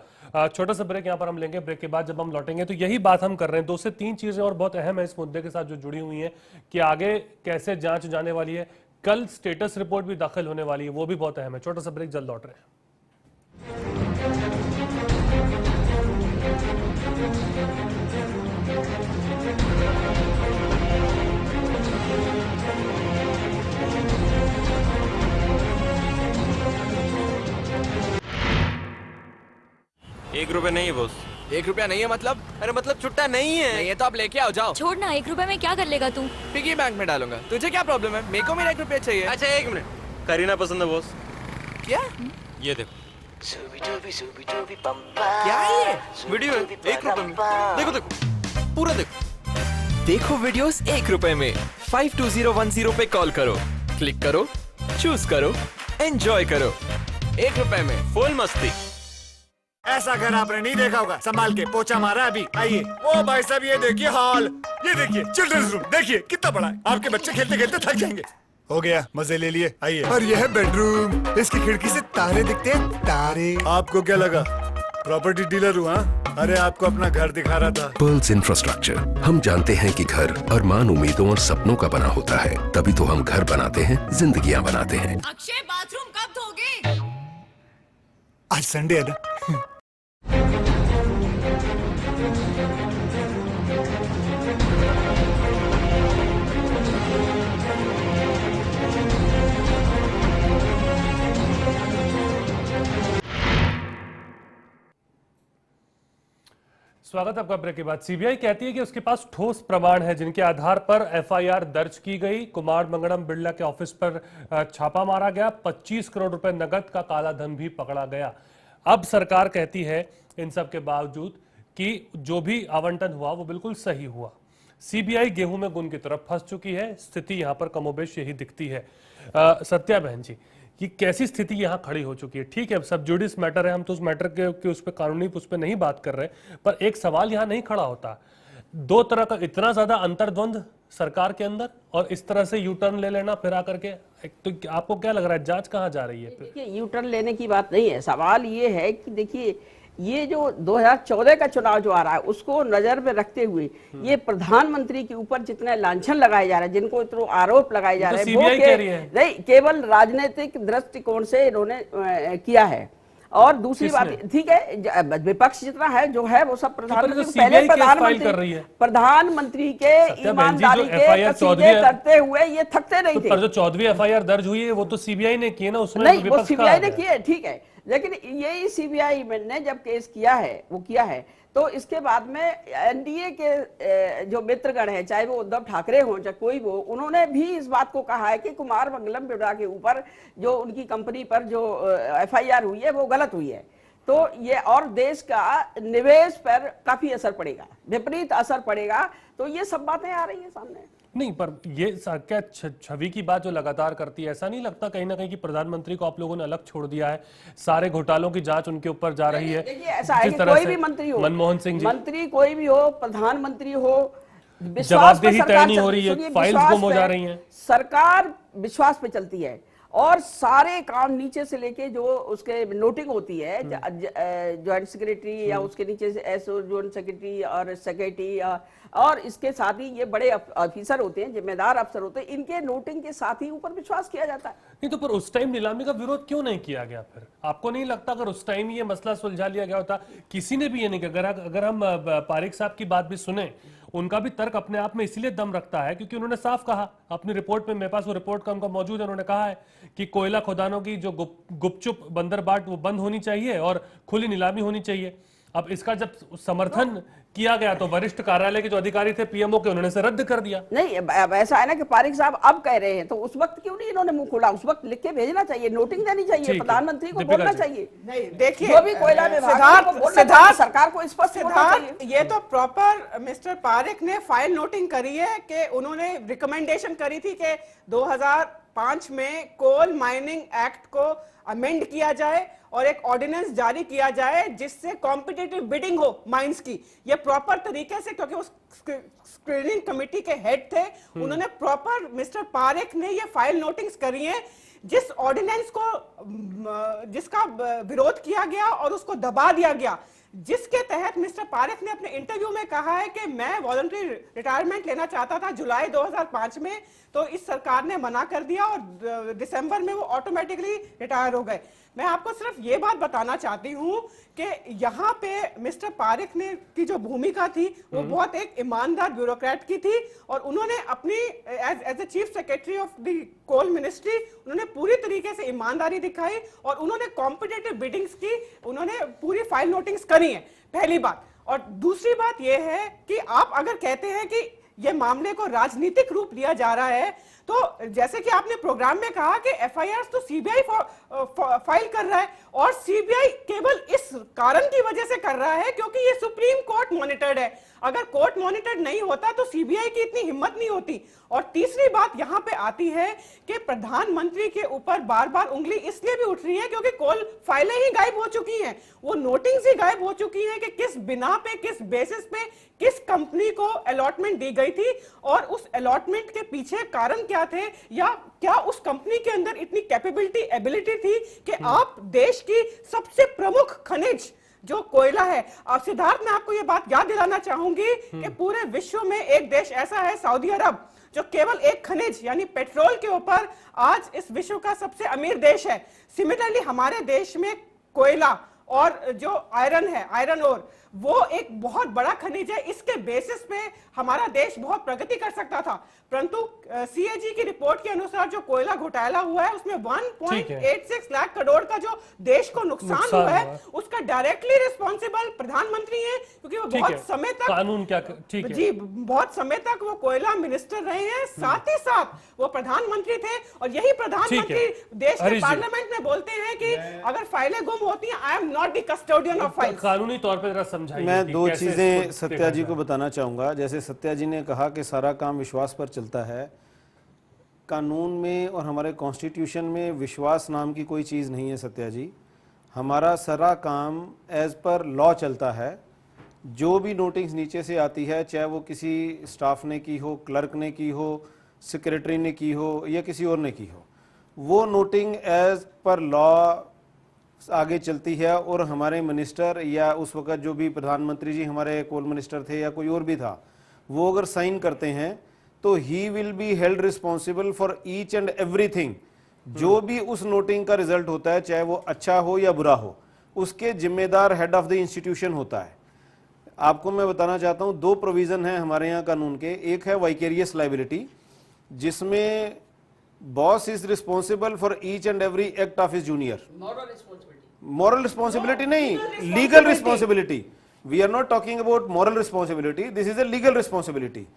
छोटा सा ब्रेक यहाँ पर हम लेंगे, ब्रेक के बाद जब हम लौटेंगे तो यही बात हम कर रहे हैं। 2 से 3 चीजें और बहुत अहम है इस मुद्दे के साथ जो जुड़ी हुई हैं कि आगे कैसे जांच जाने वाली है, कल स्टेटस रिपोर्ट भी दाखिल होने वाली है, वो भी बहुत अहम है। छोटा सा ब्रेक, जल्द लौट रहे हैं। ₹1 नहीं है बॉस। ₹1 नहीं है मतलब? अरे मतलब छुट्टा नहीं है। नहीं है तो आप लेके आओ, जाओ। छोड़ ना, ₹1 में क्या कर लेगा तू? पिगी बैंक में डालूंगा। तुझे क्या प्रॉब्लम है? मेरे को मेरा ₹1 चाहिए। अच्छा 1 मिनट, करीना पसंद है बॉस। क्या? ये देखो। क्या है ये? वीडियो है ₹1 में। देखो देखो पूरा देखो। देखो वीडियोस ₹1 में। 52010 पे कॉल करो, क्लिक करो, चूज करो, एंजॉय करो। ₹1 में फुल मस्ती। ऐसा घर आपने नहीं देखा होगा। संभाल के, पोछा मारा अभी। आइए। ओ भाई साहब ये देखिए हॉल, ये देखिए चिल्ड्रंस रूम, देखिए कितना बड़ा है। आपके बच्चे खेलते खेलते थक जाएंगे। हो गया, मजे ले लिए। आइए। और यह है बेडरूम, इसकी खिड़की से तारे दिखते हैं, तारे। आपको क्या लगा प्रॉपर्टी डीलर हुआ? अरे आपको अपना घर दिखा रहा था। पर्ल्स इंफ्रास्ट्रक्चर, हम जानते हैं कि घर अरमान, उम्मीदों और सपनों का बना होता है, तभी तो हम घर बनाते हैं, जिंदगियां बनाते हैं। अक्षय बाथरूम कब धोगे? आज संडे है ना। स्वागत है आपका ब्रेक के बाद। सीबीआई कहती है कि उसके पास ठोस प्रमाण है जिनके आधार पर एफआईआर दर्ज की गई। कुमार मंगलम बिरला के ऑफिस पर छापा मारा गया, 25 करोड़ रुपए नगद का काला धन भी पकड़ा गया। अब सरकार कहती है इन सब के बावजूद कि जो भी आवंटन हुआ वो बिल्कुल सही हुआ। सीबीआई गेहूं में गुण की तरफ फंस चुकी है। स्थिति यहां पर कमोबेश यही दिखती है। सत्या बहन जी, कि कैसी स्थिति यहां खड़ी हो चुकी है? ठीक है, सब जुडिस मैटर है, हम तो उस मैटर के उस पर कानूनी उस पर नहीं बात कर रहे, पर एक सवाल यहां नहीं खड़ा होता। दो तरह का इतना ज्यादा अंतर्द्वंद सरकार के अंदर और इस तरह से यू टर्न ले लेना फिर आकर के, तो आपको क्या लग रहा है जांच कहां जा रही है? देखिए, यू टर्न लेने की बात नहीं है। सवाल ये है कि देखिए, ये जो 2014 का चुनाव जो आ रहा है उसको नजर में रखते हुए ये प्रधानमंत्री के ऊपर जितने लांछन लगाए जा रहे हैं, जिनको इतने आरोप लगाए जा रहे हैं, वो नहीं केवल राजनीतिक दृष्टिकोण से इन्होंने किया है। और दूसरी बात, ठीक है, विपक्ष जितना है जो है वो सब प्रधानमंत्री पहले प्रधानमंत्री के ईमानदारी के कसीदे करते हुए ये थकते नहीं थे। पर जो 14वीं एफआईआर दर्ज हुई है वो तो सीबीआई ने की है ना, उसमें नहीं, वो सीबीआई ने की है, ठीक है, लेकिन यही सीबीआई ने जब केस किया है वो किया है, तो इसके बाद में एनडीए के जो मित्रगण है, चाहे वो उद्धव ठाकरे हो चाहे कोई वो, उन्होंने भी इस बात को कहा है कि कुमार मंगलम बिरला के ऊपर जो उनकी कंपनी पर जो एफआईआर हुई है वो गलत हुई है। तो ये और देश का निवेश पर काफी असर पड़ेगा, विपरीत असर पड़ेगा। तो ये सब बातें आ रही है सामने। नहीं, पर ये क्या छवि की बात जो लगातार करती है, ऐसा नहीं लगता कहीं ना कहीं कि प्रधानमंत्री को आप लोगों ने अलग छोड़ दिया है, सारे घोटालों की जांच उनके ऊपर जा रही है? देखिए, ऐसा है कि कोई भी मंत्री हो, मनमोहन सिंह जी मंत्री कोई भी हो, प्रधानमंत्री हो, जवाबदेही तय नहीं हो रही है, फाइल्स गुम हो जा रही हैं। सरकार विश्वास पे चलती है और सारे काम नीचे से लेके जो उसके नोटिंग होती है, ज्वाइंट सेक्रेटरी या उसके नीचे से एसओ ज्वाइंट सेक्रेटरी और सेक्रेटरी और इसके साथ ही ये बड़े ऑफिसर होते हैं, जिम्मेदार अफसर होते हैं, इनके नोटिंग के साथ ही ऊपर विश्वास किया जाता है। नहीं तो पर उस टाइम नीलामी का विरोध क्यों नहीं किया गया? फिर आपको नहीं लगता अगर उस टाइम ये मसला सुलझा लिया गया होता? किसी ने भी ये नहीं किया। अगर हम पारिक साहब की बात भी सुने, उनका भी तर्क अपने आप में इसीलिए दम रखता है क्योंकि उन्होंने साफ कहा अपनी रिपोर्ट में, मेरे पास वो रिपोर्ट का उनका मौजूद है, उन्होंने कहा है कि कोयला खदानों की जो गुपचुप बंदरबाट वो बंद होनी चाहिए और खुली नीलामी होनी चाहिए। अब इसका जब समर्थन किया गया तो वरिष्ठ कार्यालय के जो अधिकारी थे पीएमओ के, उन्होंने इसे रद्द कर दिया। नहीं, अब ऐसा है ना कि पारिक साहब अब कह रहे हैं, तो उस वक्त क्यों नहीं इन्होंने मुंह खोला? उस वक्त लिख के भेजना चाहिए, नोटिंग देनी चाहिए, प्रधानमंत्री को बोलना चाहिए। नहीं, देखिए, जो भी कोयला विभाग सरकार को स्पष्ट बोलना चाहिए। ये तो प्रॉपर मिस्टर पारिक ने फाइल नोटिंग करी है कि उन्होंने रिकमेंडेशन करी थी कि 2005 में कोल माइनिंग एक्ट को अमेंड किया जाए और एक ऑर्डिनेंस जारी किया जाए जिससे कॉम्पिटिटिव बिडिंग हो माइंस की। ये प्रॉपर तरीके से, क्योंकि उस स्क्रीनिंग कमेटी के हेड थे, उन्होंने प्रॉपर, मिस्टर पारेख ने ये फाइल नोटिंग्स करी है जिस ऑर्डिनेंस को जिसका विरोध किया गया और उसको दबा दिया गया। जिसके तहत मिस्टर पारेख ने अपने इंटरव्यू में कहा है कि मैं वॉलंटरी रिटायरमेंट लेना चाहता था जुलाई 2005 में, तो इस सरकार ने मना कर दिया और दिसंबर में वो ऑटोमेटिकली रिटायर हो गए। मैं आपको सिर्फ ये बात बताना चाहती हूं कि यहाँ पे मिस्टर पारेख ने की जो भूमिका थी वो बहुत एक ईमानदार ब्यूरोक्रेट की थी, और उन्होंने अपनी as a chief secretary of the coal ministry उन्होंने पूरी तरीके से ईमानदारी दिखाई और उन्होंने कॉम्पिटिटिव बिडिंग्स की, उन्होंने पूरी फाइल नोटिंग्स करी है, पहली बात। और दूसरी बात यह है कि आप अगर कहते हैं कि ये मामले को राजनीतिक रूप दिया जा रहा है, तो जैसे कि आपने प्रोग्राम में कहा कि एफआईआर तो सीबीआई फाइल कर रहा है, और सीबीआई केवल इस कारण की वजह से कर रहा है क्योंकि ये सुप्रीम कोर्ट मॉनिटर्ड है। अगर कोर्ट मॉनिटर्ड नहीं होता तो सीबीआई की इतनी हिम्मत नहीं होती। और तीसरी बात यहां पे आती है कि प्रधानमंत्री के ऊपर बार बार उंगली इसलिए भी उठ रही है क्योंकि कोल फाइलें ही गायब हो चुकी हैं, वो नोटिंग्स ही गायब हो चुकी हैं कि किस बिना पे, किस बेसिस पे किस कंपनी को अलॉटमेंट दी गई थी और उस अलॉटमेंट के पीछे कारण क्या थे, या क्या उस कंपनी के अंदर इतनी कैपेबिलिटी, एबिलिटी थी कि आप देश की सबसे प्रमुख खनिज जो कोयला है। अब सिद्धार्थ, मैं आपको ये बात याद दिलाना चाहूंगी कि पूरे विश्व में एक देश ऐसा है सऊदी अरब, जो केवल एक खनिज यानी पेट्रोल के ऊपर आज इस विश्व का सबसे अमीर देश है। सिमिलरली हमारे देश में कोयला और जो आयरन है, आयरन ओर, वो एक बहुत बड़ा खनिज है। इसके बेसिस पे हमारा देश बहुत प्रगति कर सकता था, परंतु सीएजी की रिपोर्ट के अनुसार जो कोयला घोटाला हुआ है उसमें 1.86 लाख करोड़ का जो देश को नुकसान हुआ है उसका डायरेक्टली रिस्पॉन्सिबल प्रधानमंत्री हैं, क्योंकि वो बहुत समय तक कानून क्या ठीक है जी, बहुत समय तक वो कोयला मिनिस्टर रहे हैं, साथ ही साथ वो प्रधानमंत्री थे। और यही प्रधानमंत्री देश के पार्लियामेंट में बोलते हैं कि अगर फाइलें गुम होती हैं, I am not the custodian of files. कानूनी तौर पर जरा समझाइए। मैं दो चीजें सत्या जी को बताना चाहूंगा। जैसे सत्या जी ने कहा कि सारा काम विश्वास पर चलता है, कानून में और हमारे कॉन्स्टिट्यूशन में विश्वास नाम की कोई चीज़ नहीं है सत्या जी। हमारा सारा काम एज पर लॉ चलता है। जो भी नोटिस नीचे से आती है, चाहे वो किसी स्टाफ ने की हो, क्लर्क ने की हो, सेक्रेटरी ने की हो या किसी और ने की हो, वो नोटिंग एज पर लॉ आगे चलती है। और हमारे मिनिस्टर या उस वक्त जो भी प्रधानमंत्री जी हमारे कोल मिनिस्टर थे या कोई और भी था, वो अगर साइन करते हैं तो he will be held responsible for each and everything. जो भी उस नोटिंग का रिजल्ट होता है, चाहे वो अच्छा हो या बुरा हो, उसके जिम्मेदार हेड ऑफ द इंस्टीट्यूशन होता है। आपको मैं बताना चाहता हूं, दो प्रोविजन हैं हमारे यहाँ कानून के। एक है वाइकेरियस लाइबिलिटी, जिसमें boss is responsible for each and every act of his junior. Moral responsibility नहीं, legal responsibility. We are not talking about moral responsibility, this is a legal responsibility.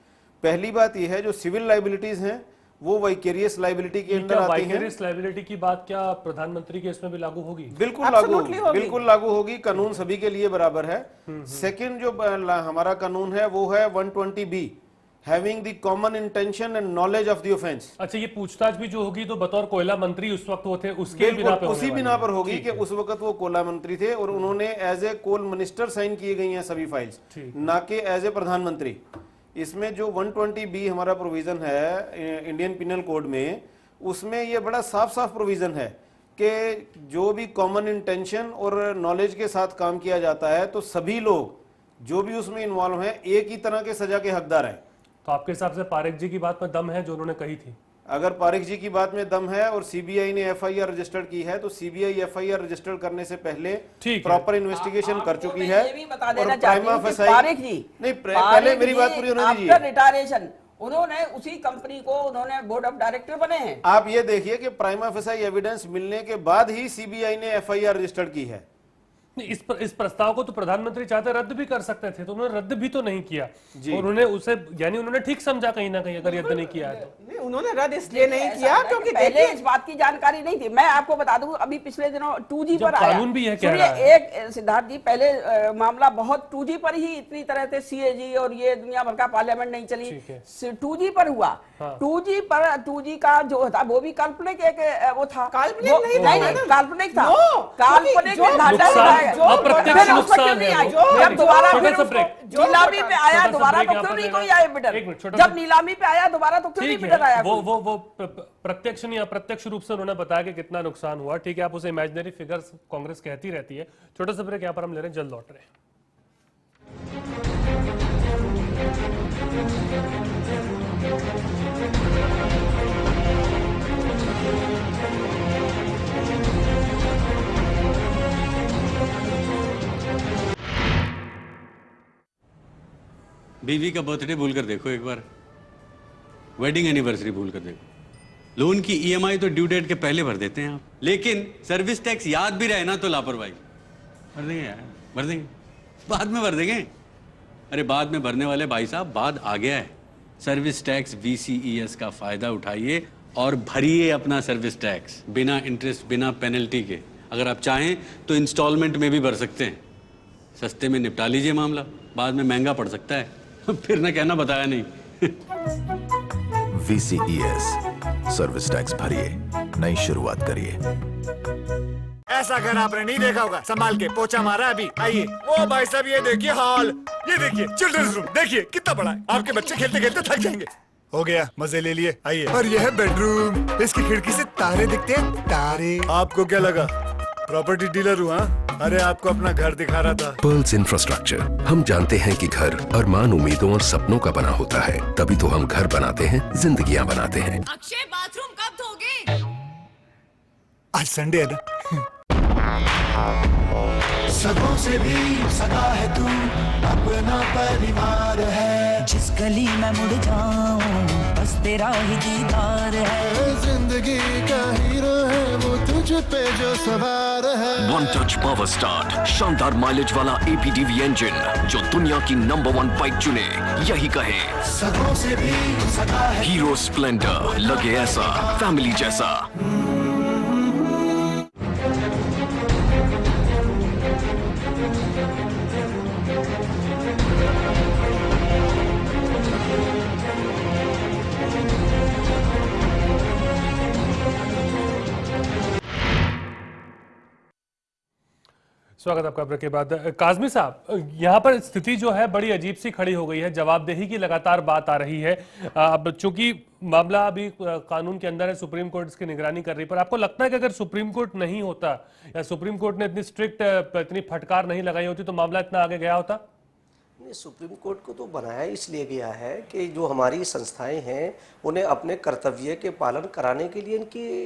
पहली बात यह है जो सिविल लाइबिलिटीज हैं वो vicarious liability के अंदर आती हैं। वाइकेरियस लाइबिलिटी की बात क्या प्रधानमंत्री के इसमें भी लागू होगी? बिल्कुल लागू होगी, बिल्कुल लागू होगी। कानून सभी के लिए बराबर है। सेकंड जो हमारा कानून है वो है 120B, having the common intention and knowledge of the offence. अच्छा, ये पूछताछ भी जो होगी तो बतौर कोयला मंत्री उस वक्त वो थे, उसके बिना पे उसी बिना पर होगी कि उस वक्त वो कोयला मंत्री थे और उन्होंने as a coal minister sign किए गई हैं सभी फाइल्स, ना कि एज ए प्रधानमंत्री। इसमें जो 120B हमारा प्रोविजन है इंडियन पिनल कोड में, उसमें ये बड़ा साफ साफ प्रोविजन है कि जो भी कॉमन इंटेंशन और नॉलेज के साथ काम किया जाता है तो सभी लोग जो भी उसमें इन्वॉल्व हैं एक ही तरह के सजा के हकदार हैं। तो आपके हिसाब से पारेख जी की बात में दम है जो उन्होंने कही थी? अगर पारेख जी की बात में दम है और सीबीआई ने एफआईआर रजिस्टर की है तो सीबीआई एफआईआर रजिस्टर करने से पहले प्रॉपर इन्वेस्टिगेशन कर चुकी है। ये भी बता देना चाहती हूं कि पारेख जी नहीं, पहले मेरी बात पूरी होने दीजिए। आफ्टर रिटायरेशन उन्होंने उसी कंपनी को उन्होंने बोर्ड ऑफ डायरेक्टर बने हैं। आप ये देखिए कि प्राइमा फेसाई एविडेंस मिलने के बाद ही सीबीआई ने एफआईआर रजिस्टर की है। इस प्रस्ताव को तो प्रधानमंत्री चाहते रद्द भी कर सकते थे, तो उन्होंने रद्द भी तो नहीं किया। और उन्होंने उसे यानी उन्होंने ठीक समझा कहीं ना कहीं, अगर रद्द नहीं किया है तो। उन्होंने रद्द इसलिए नहीं किया क्योंकि पहले इस बात की जानकारी नहीं थी। मैं आपको बता दूं, अभी पिछले दिनों 2G पर आया, कानून भी है कह रहा है। एक सिद्धार्थ जी, पहले मामला बहुत 2G पर ही इतनी तरह से सीएजी और ये दुनिया भर का पार्लियामेंट नहीं चली, 2G पर हुआ। 2G का जो था वो भी काल्पनिक एक वो था, काल्पनिक नहीं, काल्पनिक था, काल्पनिक अप्रत्यक्ष नुकसान है। जब दोबारा नीलामी पे आया दोबारा तो क्यों नहीं कोई आया बिडर? जब नीलामी पे आया दोबारा तो क्यों नहीं बिडर आया? वो प्रत्यक्ष नहीं अप्रत्यक्ष रूप से उन्होंने बताया कि कितना नुकसान हुआ। ठीक है, आप उसे इमेजिनरी फिगर्स कांग्रेस कहती रहती है। छोटा सा ब्रेक यहाँ पर हम ले रहे हैं, जल्द लौट रहे हैं। बीवी का बर्थडे भूल कर देखो एक बार, वेडिंग एनिवर्सरी भूल कर देखो। लोन की ईएमआई तो ड्यू डेट के पहले भर देते हैं आप, लेकिन सर्विस टैक्स याद भी रहे ना तो लापरवाही। भर देंगे यार, भर देंगे, बाद में भर देंगे। अरे बाद में भरने वाले भाई साहब, बाद आ गया है। सर्विस टैक्स VCES का फायदा उठाइए और भरिए अपना सर्विस टैक्स, बिना इंटरेस्ट, बिना पेनल्टी के। अगर आप चाहें तो इंस्टॉलमेंट में भी भर सकते हैं। सस्ते में निपटा लीजिए मामला, बाद में महंगा पड़ सकता है। फिर ना कहना बताया नहीं। VCES, सर्विस टैक्स भरिए, नई शुरुआत करिए। ऐसा घर आपने नहीं देखा होगा, संभाल के पोछा मारा अभी। आइए, वो भाई साहब ये देखिए हॉल, ये देखिए चिल्ड्रंस रूम, देखिए कितना बड़ा है। आपके बच्चे खेलते खेलते थक जाएंगे। हो गया, मजे ले लिए, आइए। और यह है बेडरूम, इसकी खिड़की से तारे दिखते हैं, तारे। आपको क्या लगा प्रॉपर्टी डीलर हुआ? अरे आपको अपना घर दिखा रहा था। पर्ल्स इंफ्रास्ट्रक्चर, हम जानते हैं कि घर अरमान, उम्मीदों और सपनों का बना होता है, तभी तो हम घर बनाते हैं, जिंदगियां बनाते हैं। अक्षय बाथरूम कब धोगे? आज संडे है ना। सगों से भी सगा है तू, अपना परिवार है। जिस गली में मुड़ जाऊं बस तेरा ही दीदार है। जिंदगी का हीरो है वो तुझ पे जो सवार है। वन टच पावर स्टार्ट, शानदार माइलेज वाला APDV इंजन, जो दुनिया की नंबर 1 बाइक चुने, यही कहे। सगों से भी सगा है। हीरो स्प्लेंडर, लगे ऐसा फैमिली जैसा। स्वागत आपका ब्रेक के बाद। काजमी साहब, यहाँ पर स्थिति जो है बड़ी अजीब सी खड़ी हो गई है। जवाबदेही की लगातार बात आ रही है। अब चूंकि मामला अभी कानून के अंदर है, सुप्रीम कोर्ट इसकी निगरानी कर रही है, पर आपको लगता है कि अगर सुप्रीम कोर्ट नहीं होता या सुप्रीम कोर्ट ने इतनी स्ट्रिक्ट, इतनी फटकार नहीं लगाई होती तो मामला इतना आगे गया होता? सुप्रीम कोर्ट को तो बनाया इसलिए गया है कि जो हमारी संस्थाएं हैं उन्हें अपने कर्तव्य के पालन कराने के लिए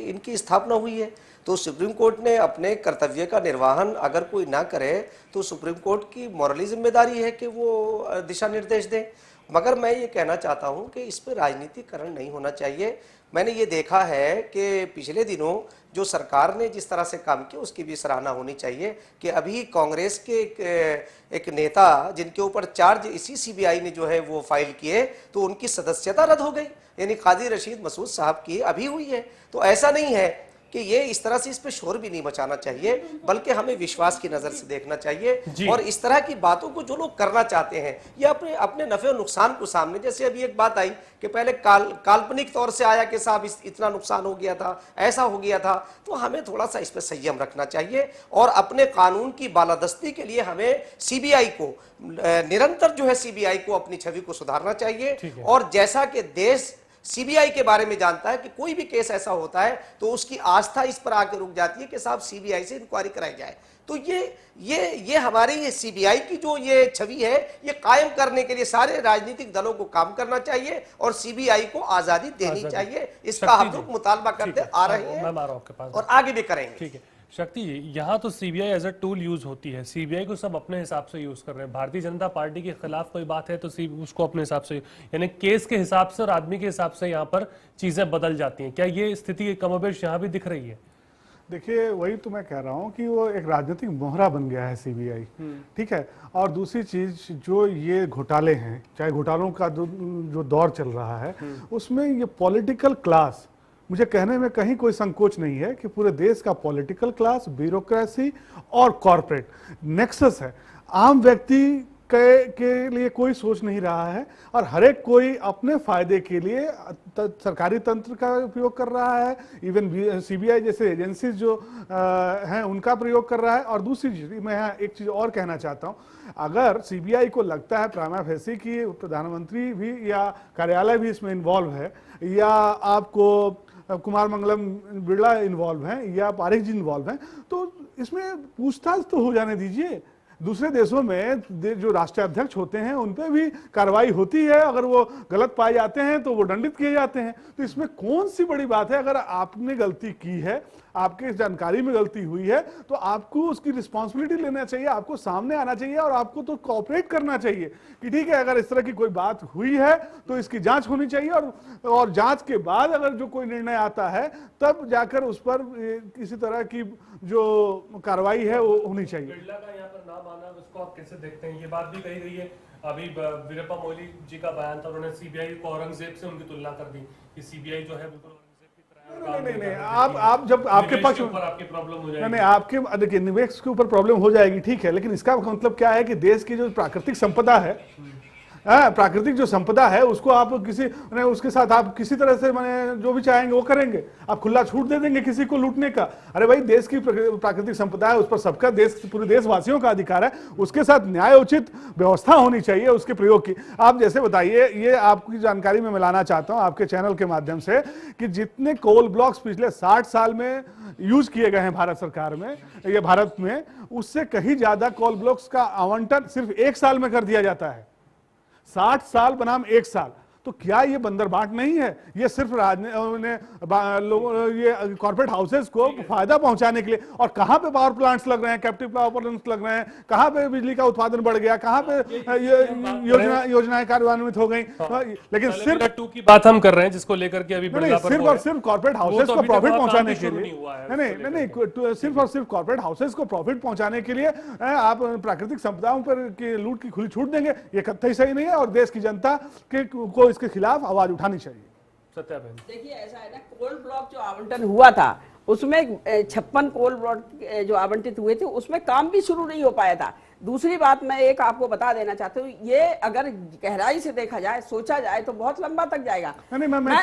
इनकी स्थापना हुई है। तो सुप्रीम कोर्ट ने अपने कर्तव्य का निर्वहन अगर कोई ना करे तो सुप्रीम कोर्ट की मॉरली जिम्मेदारी है कि वो दिशा निर्देश दें। मगर मैं ये कहना चाहता हूँ कि इस पर राजनीतिकरण नहीं होना चाहिए। मैंने ये देखा है कि पिछले दिनों जो सरकार ने जिस तरह से काम किया उसकी भी सराहना होनी चाहिए कि अभी कांग्रेस के एक नेता जिनके ऊपर चार्ज इसी CBI ने जो है वो फाइल किए, तो उनकी सदस्यता रद्द हो गई, यानी काजी रशीद मसूद साहब की अभी हुई है। तो ऐसा नहीं है कि ये इस तरह से इस पे शोर भी नहीं मचाना चाहिए, बल्कि हमें विश्वास की नजर से देखना चाहिए। और इस तरह की बातों को जो लोग करना चाहते हैं ये अपने नफे और नुकसान को सामने, जैसे अभी एक बात आई कि पहले काल्पनिक तौर से आया कि साहब इतना नुकसान हो गया था, ऐसा हो गया था, तो हमें थोड़ा सा इस पर संयम रखना चाहिए और अपने कानून की बालादस्ती के लिए हमें CBI को निरंतर जो है CBI को अपनी छवि को सुधारना चाहिए। और जैसा कि देश CBI के बारे में जानता है कि कोई भी केस ऐसा होता है तो उसकी आस्था इस पर आकर रुक जाती है कि साहब CBI से इंक्वायरी कराई जाए। तो ये हमारी ये CBI की जो ये छवि है ये कायम करने के लिए सारे राजनीतिक दलों को काम करना चाहिए और CBI को आजादी देनी चाहिए। इसका हम लोग मुतालबा करते आ रहे हैं और आगे भी करेंगे। ठीक है शक्ति जी, यहाँ तो CBI as a tool use होती है। CBI को सब अपने हिसाब से यूज कर रहे हैं। भारतीय जनता पार्टी के खिलाफ कोई बात है तो उसको अपने हिसाब से, यानी केस के हिसाब से और आदमी के हिसाब से यहाँ पर चीजें बदल जाती हैं। क्या ये स्थिति कमोबेश यहाँ भी दिख रही है? देखिए, वही तो मैं कह रहा हूँ कि वो एक राजनीतिक मोहरा बन गया है CBI, ठीक है। और दूसरी चीज, जो ये घोटाले हैं, चाहे घोटालों का जो दौर चल रहा है उसमें ये पॉलिटिकल क्लास, मुझे कहने में कहीं कोई संकोच नहीं है कि पूरे देश का पॉलिटिकल क्लास, ब्यूरोक्रेसी और कॉरपोरेट नेक्सस है। आम व्यक्ति के लिए कोई सोच नहीं रहा है और हर एक कोई अपने फायदे के लिए सरकारी तंत्र का उपयोग कर रहा है। इवन CBI जैसे एजेंसीज जो हैं उनका प्रयोग कर रहा है। और दूसरी चीज, मैं यहाँ एक चीज और कहना चाहता हूँ, अगर CBI को लगता है प्राइमा फेसी कि प्रधानमंत्री भी या कार्यालय भी इसमें इन्वॉल्व है, या आपको कुमार मंगलम बिरला इन्वॉल्व हैं या पारिक जी इन्वॉल्व हैं, तो इसमें पूछताछ तो हो जाने दीजिए। दूसरे देशों में जो राष्ट्रीय अध्यक्ष होते हैं उन पे भी कार्रवाई होती है, अगर वो गलत पाए जाते हैं तो वो दंडित किए जाते हैं। तो इसमें कौन सी बड़ी बात है? अगर आपने गलती की है, आपके जानकारी में गलती हुई है तो आपको उसकी रिस्पॉन्सिबिलिटी लेना चाहिए, आपको सामने आना चाहिए और आपको तो कोऑपरेट करना चाहिए कि ठीक है अगर इस तरह की कोई बात हुई है तो इसकी जांच होनी चाहिए और जांच के बाद अगर जो कोई निर्णय आता है तब जाकर उस पर किसी तरह की जो कार्रवाई है वो होनी चाहिए। बिरला का यहाँ पर नाम आना, उसको आप कैसे देखते हैं? ये बात भी कही गई है, अभी वीरप्पा मोइली जी का बयान था, उन्होंने सीबीआई को औरंगजेब से उनकी तुलना कर दी कि सीबीआई जो है बिल्कुल नहीं, आप जब आपके पक्ष आपकी प्रॉब्लम हो जाएगी। नहीं, आपके देखिए निवेश के ऊपर प्रॉब्लम हो जाएगी, ठीक है, लेकिन इसका मतलब क्या है कि देश की जो प्राकृतिक संपदा है, प्राकृतिक जो संपदा है उसको आप उसके साथ आप किसी तरह से जो भी चाहेंगे वो करेंगे, आप खुला छूट दे देंगे किसी को लूटने का? अरे भाई देश की प्राकृतिक संपदा है, उस पर सबका पूरे देशवासियों का अधिकार है, उसके साथ न्याय उचित व्यवस्था होनी चाहिए उसके प्रयोग की। आप जैसे बताइए, ये आपकी जानकारी में मिलाना चाहता हूं आपके चैनल के माध्यम से कि जितने कोल ब्लॉक्स पिछले 60 साल में यूज किए गए हैं भारत सरकार में या भारत में, उससे कहीं ज्यादा कोल ब्लॉक्स का आवंटन सिर्फ 1 साल में कर दिया जाता है। 60 साल बनाम 1 साल, तो क्या ये बंदरबाट नहीं है? ये सिर्फ ये कॉर्पोरेट हाउसेस को फायदा पहुंचाने के लिए। और कहां पे पावर प्लांट्स लग रहे हैं, कैप्टिव पावर प्लांट्स लग रहे हैं, कहां पे बिजली का उत्पादन बढ़ गया, कहां पे योजनाएं कार्यान्वित हो गई। लेकिन सिर्फ 2 की बात हम कर रहे हैं जिसको लेकर के अभी सिर्फ और सिर्फ कॉर्पोरेट हाउसेस को प्रॉफिट पहुंचाने के लिए नहीं, सिर्फ और सिर्फ कॉर्पोरेट हाउसेस को प्रॉफिट पहुंचाने के लिए आप प्राकृतिक संपदाओं पर लूट की खुली छूट देंगे, ये कतई सही नहीं है और देश की जनता को इसके खिलाफ आवाज उठानी चाहिए। सत्यापन देखिए, ऐसा है ना, कोल ब्लॉक जो आवंटन हुआ था उसमें 56 कोल ब्लॉक जो आवंटित हुए थे उसमें काम भी शुरू नहीं हो पाया था। दूसरी बात मैं एक आपको बता देना चाहता हूँ, ये अगर गहराई से देखा जाए, सोचा जाए तो बहुत लंबा तक जाएगा। नहीं, मैं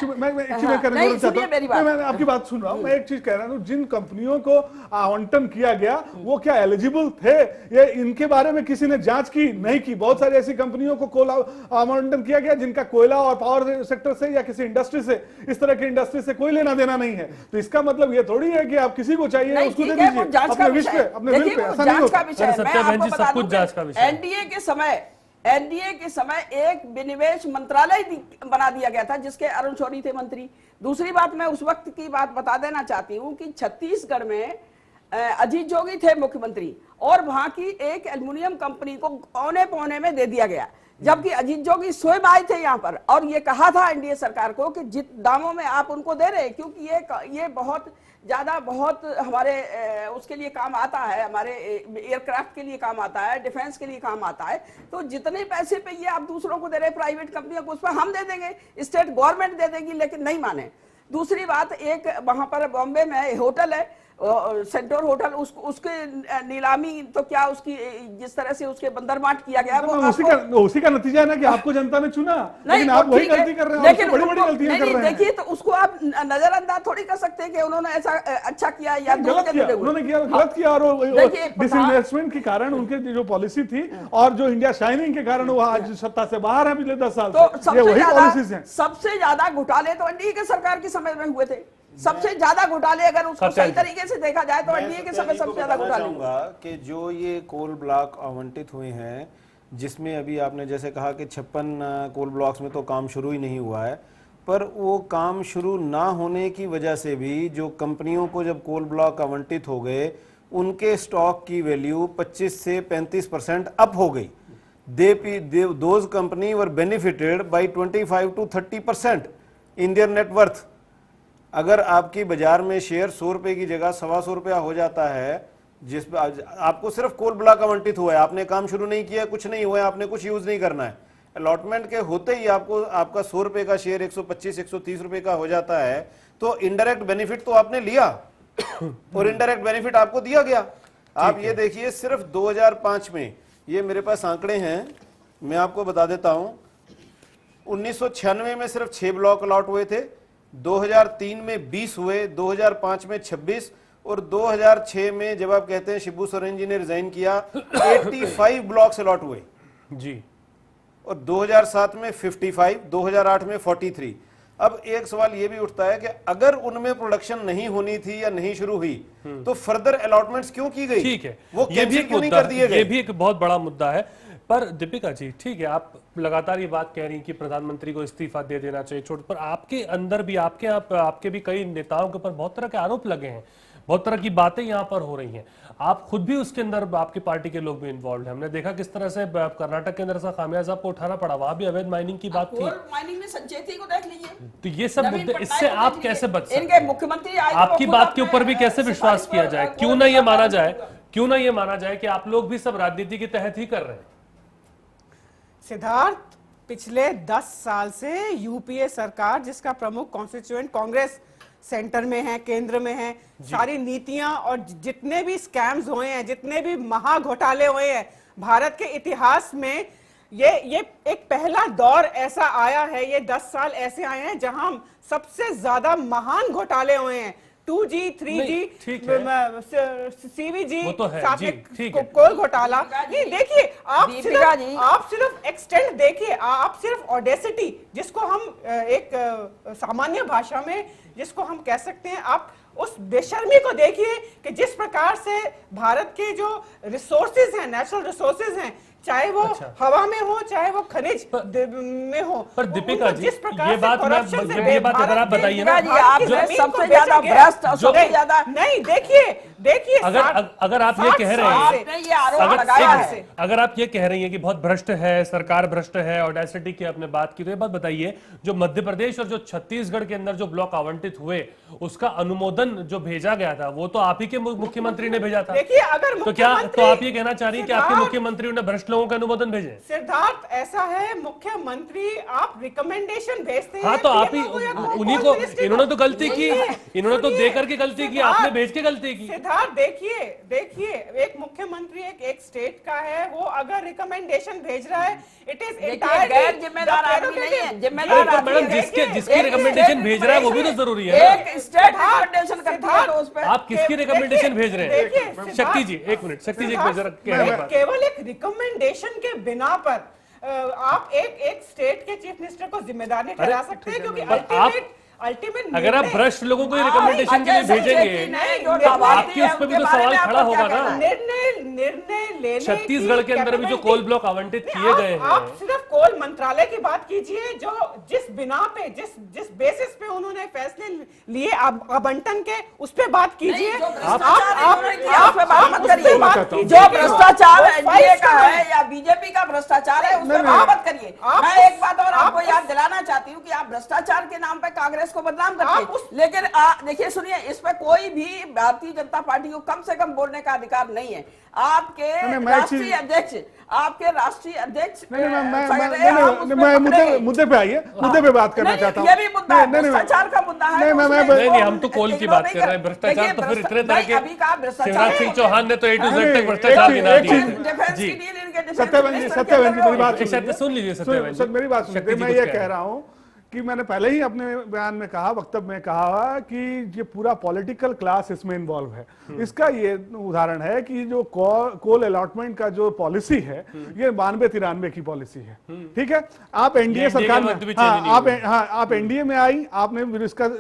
आपकी बात सुन रहा हूँ, मैं एक चीज कह रहा हूँ, जिन कंपनियों को आवंटन किया गया वो क्या एलिजिबल थे? ये इनके बारे में किसी ने जांच की? नहीं की। बहुत सारी ऐसी कंपनियों को कोल आवंटन किया गया जिनका कोयला और पावर सेक्टर से या किसी इंडस्ट्री से, इस तरह की इंडस्ट्री से कोई लेना देना नहीं है। तो इसका मतलब ये थोड़ी है कि आप किसी को चाहिए उसको दे दीजिए अपने विश पे, अपने विल पे। ऐसा नहीं होता। सब कुछ जांच का विषय। एनडीए के समय एक विनिवेश मंत्रालय बना दिया गया था जिसके अरुण शौरी थे मंत्री। दूसरी बात मैं उस वक्त की बात बता देना चाहती हूँ कि छत्तीसगढ़ में अजीत जोगी थे मुख्यमंत्री और वहां की एक एल्युमिनियम कंपनी को औने पौने में दे दिया गया, जबकि अजीत जोगी स्वयं आए थे यहाँ पर और ये कहा था एनडीए सरकार को कि जित दामों में आप उनको दे रहे हैं, क्योंकि ये बहुत ज्यादा बहुत हमारे उसके लिए काम आता है, हमारे एयरक्राफ्ट के लिए काम आता है, डिफेंस के लिए काम आता है, तो जितने पैसे पे ये आप दूसरों को दे रहे हैं प्राइवेट कंपनियों को, उस पर हम दे देंगे, स्टेट गवर्नमेंट दे देगी, लेकिन नहीं माने। दूसरी बात, एक वहां पर बॉम्बे में होटल है सेंट्रोर होटल, उसके नीलामी तो क्या उसकी जिस तरह से उसके बंदरबाट किया गया वो उसी का नतीजा है ना कि आपको जनता ने चुना, लेकिन आप वही गलती कर रहे हैं, लेकिन बड़ी-बड़ी गलतियां कर रहे हैं। देखिए, तो उसको आप नजरअंदाज थोड़ी कर सकते हैं कि उन्होंने ऐसा अच्छा किया या गलत किया और डिसइन्वेस्टमेंट के कारण उनके जो पॉलिसी थी और जो इंडिया शाइनिंग के कारण वो आज सत्ता से बाहर है पिछले 10 साल से, ये वही पॉलिसीज हैं। सबसे ज्यादा घोटाले तो एनडीए के सरकार के समय में हुए थे, सबसे ज्यादा घोटाले अगर उसको सही तरीके से देखा जाए तो एनडीए के समय सबसे ज्यादा घोटाले हुए। कि जो ये कोल ब्लॉक आवंटित हुए हैं, जिसमें अभी आपने जैसे कहा कि 56 कोल ब्लॉक्स में तो काम शुरू ही नहीं हुआ है, पर वो काम शुरू ना होने की वजह से भी जो कंपनियों को जब कोल ब्लॉक आवंटित हो गए उनके स्टॉक की वैल्यू 25 से 35% अप हो गई। Those company were benefited by 25 to 30% in their net worth. अगर आपकी बाजार में शेयर 100 रुपए की जगह 125 रुपया हो जाता है, जिस आपको सिर्फ कोल ब्लॉक आवंटित हुआ है, आपने काम शुरू नहीं किया, कुछ नहीं हुआ है, आपने कुछ यूज नहीं करना है, अलॉटमेंट के होते ही आपको आपका 100 रुपए का शेयर 125-130 रुपए का हो जाता है, तो इनडायरेक्ट बेनिफिट तो आपने लिया और इनडायरेक्ट बेनिफिट आपको दिया गया। आप ये देखिए, सिर्फ 2005 में, ये मेरे पास आंकड़े हैं, मैं आपको बता देता हूं, 1996 में सिर्फ 6 ब्लॉक अलॉट हुए थे, 2003 में 20 हुए, 2005 में 26 और 2006 में जब आप कहते हैं शिबू सोरेन जी ने रिजाइन किया 85 ब्लॉक्स अलॉट हुए जी, और 2007 में 55, 2008 में 43। अब एक सवाल ये भी उठता है कि अगर उनमें प्रोडक्शन नहीं होनी थी या नहीं शुरू हुई तो फर्दर अलॉटमेंट्स क्यों की गई? ठीक है, वो कैंसिल क्यों नहीं कर दिए गए? ये भी एक बहुत बड़ा मुद्दा है। पर दीपिका जी, ठीक है, आप लगातार ये बात कह रही हैं कि प्रधानमंत्री को इस्तीफा दे देना चाहिए, छोड़, पर आपके अंदर भी आपके भी कई नेताओं के ऊपर बहुत तरह के आरोप लगे हैं। बहुत तरह की बातें यहाँ पर हो रही हैं। आप खुद भी उसके अंदर, आपकी पार्टी के लोग भी इन्वॉल्व हैं। हमने देखा किस तरह से कर्नाटक के अंदर ऐसा खामियाजा आपको उठाना पड़ा, वहां भी अवैध माइनिंग की बात थी। माइनिंग में संचेती को देख लीजिए। तो ये सब मुद्दे, इससे आप कैसे बच सकते इनके मुख्यमंत्री आपकी बात के ऊपर भी कैसे विश्वास किया जाए? क्यों ना ये माना जाए, क्यों ना ये माना जाए कि आप लोग भी सब राजनीति के तहत ही कर रहे हैं? सिद्धार्थ, पिछले 10 साल से यूपीए सरकार, जिसका प्रमुख कॉन्स्टिट्यूएंट कांग्रेस सेंटर में है, केंद्र में है, सारी नीतियां और जितने भी स्कैम्स हुए हैं, जितने भी महा घोटाले हुए हैं भारत के इतिहास में, ये एक पहला दौर ऐसा आया है, ये 10 साल ऐसे आए हैं जहां सबसे ज्यादा महान घोटाले हुए हैं। 2G, 3G, CVG, साथ में कोल घोटाला। नहीं, देखिए, आप सिर्फ एक्सटेंट देखिए, आप सिर्फ ऑडेसिटी, जिसको हम एक सामान्य भाषा में जिसको हम कह सकते हैं, आप उस बेशर्मी को देखिए कि जिस प्रकार से भारत के जो रिसोर्सेज हैं, नेचुरल रिसोर्सेज हैं, चाहे वो हवा में हो, चाहे वो खनिज में हो, पर दीपिका जी, जिस प्रकार ये बात अगर आप बताइए ना, सबसे ज्यादा भ्रष्ट, सबसे ज्यादा नहीं, देखिए अगर आप ये कह रहे हैं, अगर आप ये कह रही हैं कि बहुत भ्रष्ट है, सरकार भ्रष्ट है, ऑडेसिटी की आपने बात की, तो ये बात बताइए, जो मध्य प्रदेश और जो छत्तीसगढ़ के अंदर जो ब्लॉक आवंटित हुए, उसका अनुमोदन जो भेजा गया था, वो तो आप ही के मुख्यमंत्री ने भेजा था। देखिए, अगर तो क्या तो आप ये कहना चाह रही है कि आपके मुख्यमंत्री ने भ्रष्ट लोगों का अनुमोदन भेजे? सिद्धार्थ, ऐसा है, मुख्यमंत्री आप रिकमेंडेशन भेजते हैं। हाँ, तो आप ही उन्हीं को, इन्होंने तो गलती की, इन्होंने तो देकर के गलती की, आपने भेज के गलती की। सिद्धार्थ, देखिए, एक मुख्यमंत्री एक स्टेट का है, वो अगर रिकमेंडेशन भेज रहा है, इट इज गैर जिम्मेदार आदमी नहीं है, जिम्मेदार आदमी मैडम, जिसकी रिकमेंडेशन भेज रहा है वो भी तो जरूरी है। एक स्टेट रिकमेंडेशन करती है, तो उस पे आप किसकी रिकमेंडेशन भेज रहे हैं? शक्ति जी, एक मिनट, शक्ति जी, केवल एक रिकमेंडेशन के बिना पर आप एक स्टेट के चीफ मिनिस्टर को जिम्मेदार नहीं ठहरा सकते, क्योंकि अल्टीमेट अगर आप भ्रष्ट लोगों को रिकमेंडेशन के लिए भेजेंगे, आपकी उस पर भी तो सवाल खड़ा होगा ना। निर्णय लेने, छत्तीसगढ़ के अंदर भी जो कोल ब्लॉक आवंटित किए गए हैं, आप सिर्फ कोल मंत्रालय की बात कीजिए, जो जिस बिना पे, जिस बेसिस पे उन्होंने फैसले लिए आवंटन के, उस पे बात कीजिए। जो भ्रष्टाचार एनडीए का है या बीजेपी का भ्रष्टाचार है, उस पर बात करिए। मैं एक बात और आपको याद दिलाना चाहती हूँ कि आप भ्रष्टाचार के नाम पे कांग्रेस को बदनाम करते हैं, लेकिन देखिए, सुनिए, इस पे कोई भी भारतीय जनता पार्टी को कम से कम बोलने का अधिकार नहीं है। आपके राष्ट्रीय अध्यक्ष मैं मुद्दे पे आइए, मुद्दे पे बात करना चाहता हूँ। ये भी मुद्दा है, भ्रष्टाचार का मुद्दा है। नहीं, हम तो कोल की बात कर रहे हैं। भ्रष्टाचार तो फिर इतने तरह के, शिवराज सिंह चौहान ने तो A to Z तक भ्रष्टाचार गिना दिया जी। सत्यवन जी, मेरी बात सुन लीजिए। सत्यवन, मेरी बात सुनिए। मैं ये कह रहा हूँ कि मैंने पहले ही अपने बयान में कहा, वक्तव्य में कहा कि ये पूरा पॉलिटिकल क्लास इसमें इन्वॉल्व है। इसका ये उदाहरण है कि जो कोल अलॉटमेंट का जो पॉलिसी है, ये 92-93 की पॉलिसी है, ठीक है। आप एनडीए सरकार में, आप एनडीए में आई, आपने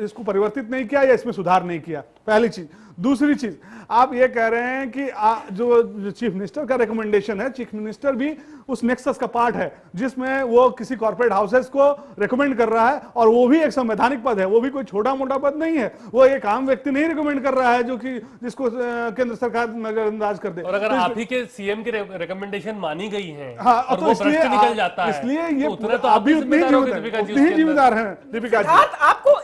इसको परिवर्तित नहीं किया या इसमें सुधार नहीं किया, पहली चीज। दूसरी चीज, आप ये कह रहे हैं कि जो चीफ मिनिस्टर का रिकमेंडेशन है, चीफ मिनिस्टर भी उस नेक्सस का पार्ट है, जिसमें वो किसी कॉर्पोरेट हाउसेस को रिकमेंड कर रहा है, और वो भी एक संवैधानिक पद है, वो भी कोई छोटा मोटा पद नहीं है। वो एक आम व्यक्ति नहीं रिकमेंड कर रहा है जो कि जिसको केंद्र सरकार नजरअंदाज कर दे। और अगर आप ही के सीएम की रिकमेंडेशन मानी गई है, हाँ, और तो वो भ्रष्ट निकल जाता है, इसलिए ये तो आप भी उतने ही जिम्मेदार हैं दीपिका जी। आपको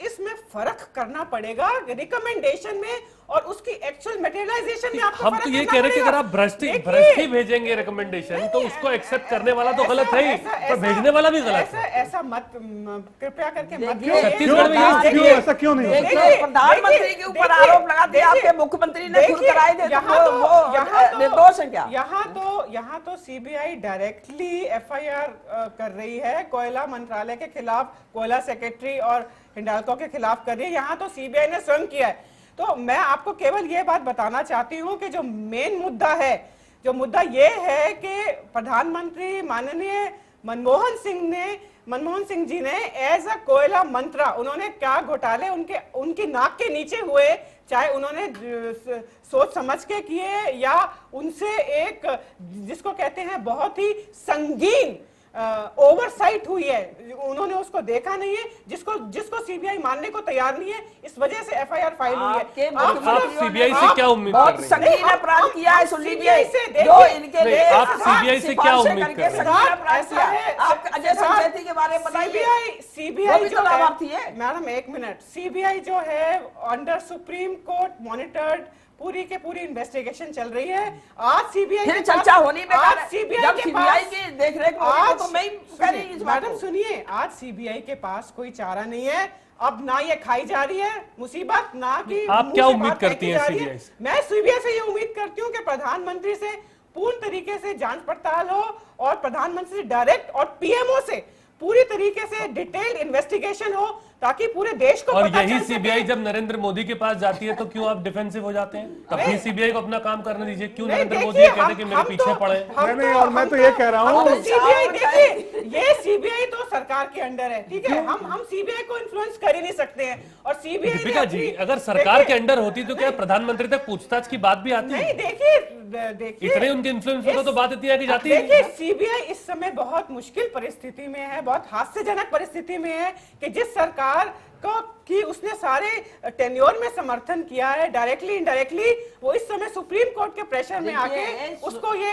इसमें फर्क करना पड़ेगा रिकमेंडेशन में और उसकी एक्चुअल मटेरियलाइजेशन में। आपको हम तो ये कह रहे हैं कि अगर आप भ्रष्ट ही भेजेंगे रिकमेंडेशन, तो उसको एक्सेप्ट करने वाला तो गलत है ही, पर भेजने वाला भी गलत है। ऐसा मत, कृपया करके मत। छत्तीसगढ़ में ऐसा क्यों नहीं? प्रधानमंत्री के ऊपर आरोप लगा दिया, आपके मुख्यमंत्री ने खुद कराई दे, वो निर्दोष है क्या? यहाँ तो सीबीआई डायरेक्टली एफआईआर कर रही है कोयला मंत्रालय के खिलाफ, कोयला सेक्रेटरी और हिंडाल्को के खिलाफ कर रही है। यहाँ तो सीबीआई ने स्वयं किया है। तो मैं आपको केवल ये बात बताना चाहती हूँ कि जो मेन मुद्दा है, जो मुद्दा ये है कि प्रधानमंत्री माननीय मनमोहन सिंह जी ने एज अ कोयला मंत्रा, उन्होंने क्या घोटाले उनकी नाक के नीचे हुए, चाहे उन्होंने सोच समझ के किए या उनसे एक जिसको कहते हैं बहुत ही संगीन ओवरसाइट हुई है, उन्होंने उसको देखा नहीं है, जिसको सीबीआई मानने को तैयार नहीं है, इस वजह से एफआईआर फाइल हुई है। आप सीबीआई से क्या उम्मीद कर रहे हैं? संगीन अपराध किया है, सुन लीजिए, जो इनके लिए आप सीबीआई से क्या उम्मीद कर रहे हैं? आप अजय संचेती के बारे में बताइए। सीबीआई जो है, मैडम एक मिनट, सीबीआई जो है अंडर सुप्रीम कोर्ट मॉनिटर्ड पूरी के पूरी इन्वेस्टिगेशन चल रही है। आज सीबीआई फिर चर्चा होनी बेकार है। सीबीआई के सीबीआई की देखरेख में आज तो मैं कह रही हूं इस बात मैडम को। सुनिए, आज सीबीआई के पास कोई चारा नहीं है, अब ना ये खाई जा रही है मुसीबत, ना कि आप क्या उम्मीद करती हैं सीबीआई से? मैं सीबीआई से ये उम्मीद करती हूँ कि प्रधानमंत्री से पूर्ण तरीके से जांच पड़ताल हो और प्रधानमंत्री से डायरेक्ट और पीएमओ से पूरी तरीके से डिटेल्ड इन्वेस्टिगेशन हो, ताकि पूरे देश को और पता यही चल सीबीआई सके। जब नरेंद्र मोदी के पास जाती है तो क्यों आप डिफेंसिव हो जाते हैं? तब भी सीबीआई को अपना काम करने दीजिए। क्यों नरेंद्र मोदी ये कहते हैं कि मेरे पीछे पड़े? नहीं, और मैं तो ये कह रहा हूँ, सीबीआई देखिए, ये सीबीआई तो सरकार के अंडर है, ठीक है, हम सीबीआई को इन्फ्लुएंस कर ही नहीं सकते हैं। और सीबीआई दीपिका जी, अगर सरकार के अंडर होती तो क्या प्रधानमंत्री तक पूछताछ की बात भी आती? नहीं, देखिए इतने उनके इन्फ्लुएंस में तो बात इतनी आगे जाती है। देखिए, सीबीआई इस समय बहुत मुश्किल परिस्थिति में है, बहुत हास्यजनक परिस्थिति में है कि जिस सरकार को कि उसने सारे टेन्योर में समर्थन किया है, डायरेक्टली इनडायरेक्टली, वो इस समय सुप्रीम कोर्ट के प्रेशर में आके उसको ये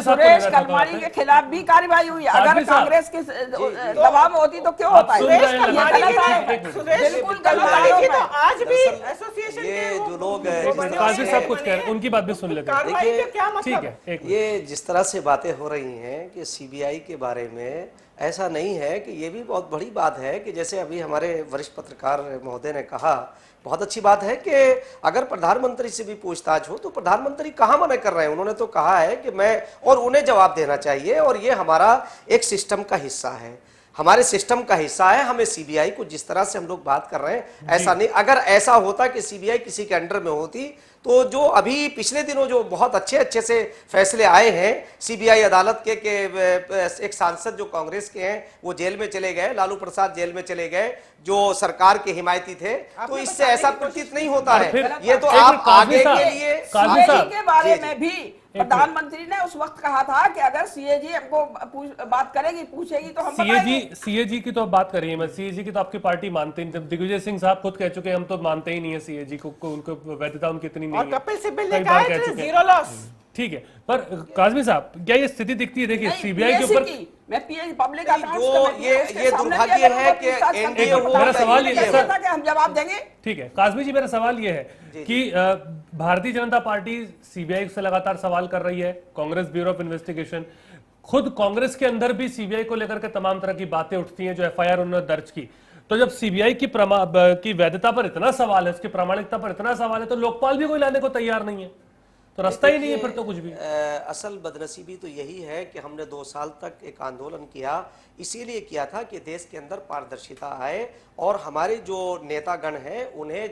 सुरेश कलमाड़ी के खिलाफ भी कार्रवाई हुई। अगर कांग्रेस के दबाव में होती तो क्यों होता है? बिल्कुल गलत। तो आज भी एसोसिएशन ये जो लोग सब कुछ कह रहे हैं, उनकी बात भी सुन लेते हैं। कार्रवाई क्या मतलब? ठीक है, ये जिस तरह से बातें हो रही हैं कि सीबीआई के बारे में, ऐसा नहीं है कि ये भी बहुत बड़ी बात है कि जैसे अभी हमारे वरिष्ठ पत्रकार महोदय ने कहा, बहुत अच्छी बात है कि अगर प्रधानमंत्री से भी पूछताछ हो तो प्रधानमंत्री कहाँ मना कर रहे हैं? उन्होंने तो कहा है कि मैं, और उन्हें जवाब देना चाहिए, और ये हमारा एक सिस्टम का हिस्सा है, हमारे सिस्टम का हिस्सा है। हमें सीबीआई को जिस तरह से हम लोग बात कर रहे हैं, ऐसा नहीं, अगर ऐसा होता कि सीबीआई किसी के अंडर में होती तो जो अभी पिछले दिनों जो बहुत अच्छे से फैसले आए हैं सीबीआई अदालत के एक सांसद जो कांग्रेस के हैं वो जेल में चले गए, लालू प्रसाद जेल में चले गए, जो सरकार के हिमायती थे, तो इससे ऐसा प्रतीत नहीं होता है। ये तो आप आगे के लिए के बारे में भी प्रधानमंत्री ने उस वक्त कहा था कि अगर सीएजी हमको बात करेगी, पूछेगी तो हम सीएजी की तो आप बात करिए, मैं सीएजी की तो आपकी पार्टी मानते नहीं। दिग्विजय सिंह साहब खुद कह चुके हैं हम तो मानते ही नहीं है सीएजी को, उनको वैधता उनकी इतनी नहीं है। और कपिल सिब्बल ने कहा है जीरो लॉस। ठीक है, पर काज़मी साहब क्या ये स्थिति दिखती है? देखिए सीबीआई के ऊपर पब्लिक ये दुर्भाग्य है कि एनडीए मेरा सवाल ये है, हम जवाब देंगे। ठीक है काज़मी जी, मेरा सवाल ये है कि भारतीय जनता पार्टी सीबीआई से लगातार सवाल कर रही है, कांग्रेस ब्यूरो ऑफ इन्वेस्टिगेशन, खुद कांग्रेस के अंदर भी सीबीआई को लेकर के तमाम तरह की बातें उठती हैं, जो एफआईआर उन्होंने दर्ज की। तो जब सीबीआई की वैधता पर इतना सवाल है, उसकी प्रामाणिकता पर इतना सवाल है, तो लोकपाल भी कोई लाने को तैयार नहीं है, तो रास्ता ही नहीं है फिर तो कुछ भी। असल बदनसीबी तो यही है कि हमने 2 साल तक एक आंदोलन किया, इसीलिए किया था कि देश के अंदर पारदर्शिता आए और हमारे जो नेतागण हैं उन्हें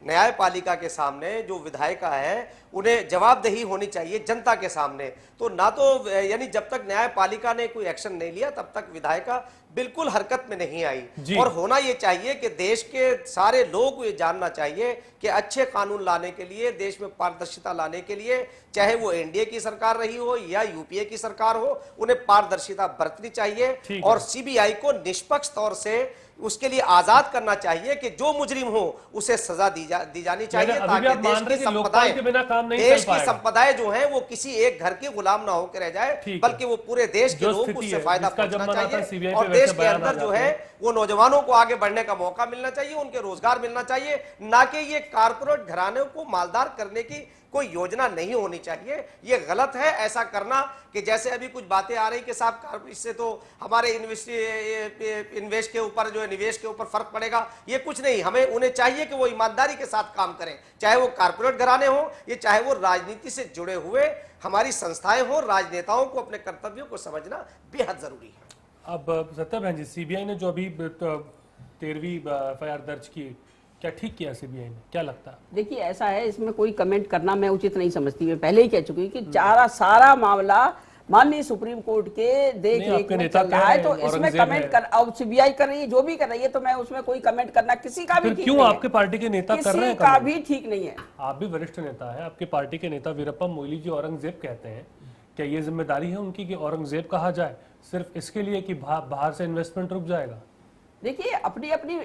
न्यायपालिका के सामने, जो विधायिका है उन्हें जवाबदेही होनी चाहिए जनता के सामने। तो ना तो यानी जब तक न्यायपालिका ने कोई एक्शन नहीं लिया तब तक विधायिका बिल्कुल हरकत में नहीं आई। और होना ये चाहिए कि देश के सारे लोग को ये जानना चाहिए कि अच्छे कानून लाने के लिए, देश में पारदर्शिता लाने के लिए, चाहे वो एनडीए की सरकार रही हो या यूपीए की सरकार हो, उन्हें पारदर्शिता बरतनी चाहिए और सीबीआई को निष्पक्ष तौर से उसके लिए आजाद करना चाहिए कि जो मुजरिम हो उसे सजा दी जानी चाहिए, ताकि देश की संपदाएं जो हैं वो किसी एक घर के गुलाम ना होकर रह जाए, बल्कि वो पूरे देश के लोग उससे फायदा पहुंचना चाहिए। और देश के अंदर जो है वो नौजवानों को आगे बढ़ने का मौका मिलना चाहिए, उनके रोजगार मिलना चाहिए, ना कि ये कारपोरेट घरानों को मालदार करने की कोई योजना नहीं होनी चाहिए। ये गलत है ऐसा करना कि जैसे अभी कुछ बातें आ रही कि साहब इससे तो हमारे इन्वेस्ट के ऊपर जो है निवेश के ऊपर फर्क पड़ेगा, ये कुछ नहीं। हमें उन्हें चाहिए कि वो ईमानदारी के साथ काम करें, चाहे वो कारपोरेट घराने हो या चाहे वो राजनीति से जुड़े हुए हमारी संस्थाएं हो। राजनेताओं को अपने कर्तव्यों को समझना बेहद जरूरी है। अब सत्या बहन जी, सीबीआई ने जो अभी 13वीं एफआईआर दर्ज की, क्या ठीक किया सीबीआई ने, क्या लगता है? देखिए ऐसा है, इसमें कोई कमेंट करना मैं उचित नहीं समझती। मैं पहले ही कह चुकी कि सारा मामला माननीय सुप्रीम कोर्ट के देख रेख में चल रहा है, तो इसमें कमेंट कर, अब सीबीआई कर रही है जो भी कर रही है, तो मैं उसमें कोई कमेंट करना किसी का भी ठीक क्यों नहीं आपके पार्टी के नेता कर रहे हैं, किसी का भी ठीक नहीं है। आप भी वरिष्ठ नेता है, आपके पार्टी के नेता वीरप्पा मोइली जी औरंगजेब कहते हैं क्या ये जिम्मेदारी है उनकी कि औरंगजेब कहा जाए सिर्फ इसके लिए कि बाहर से इन्वेस्टमेंट रुक जाएगा? देखिए, अपनी अपनी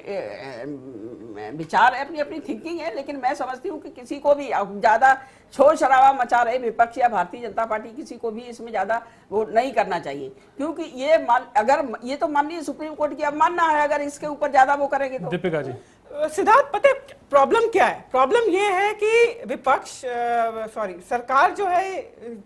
विचार है, अपनी अपनी थिंकिंग है, लेकिन मैं समझती हूँ कि किसी को भी ज्यादा शोर शराबा मचा रहे विपक्ष या भारतीय जनता पार्टी, किसी को भी इसमें ज्यादा वो नहीं करना चाहिए, क्योंकि ये अगर ये तो माननीय सुप्रीम कोर्ट की अवमानना है अगर इसके ऊपर ज्यादा वो करेंगे तो। दीपिका जी, सिद्धार्थ, पता है प्रॉब्लम क्या है? प्रॉब्लम ये है कि विपक्ष सरकार जो है,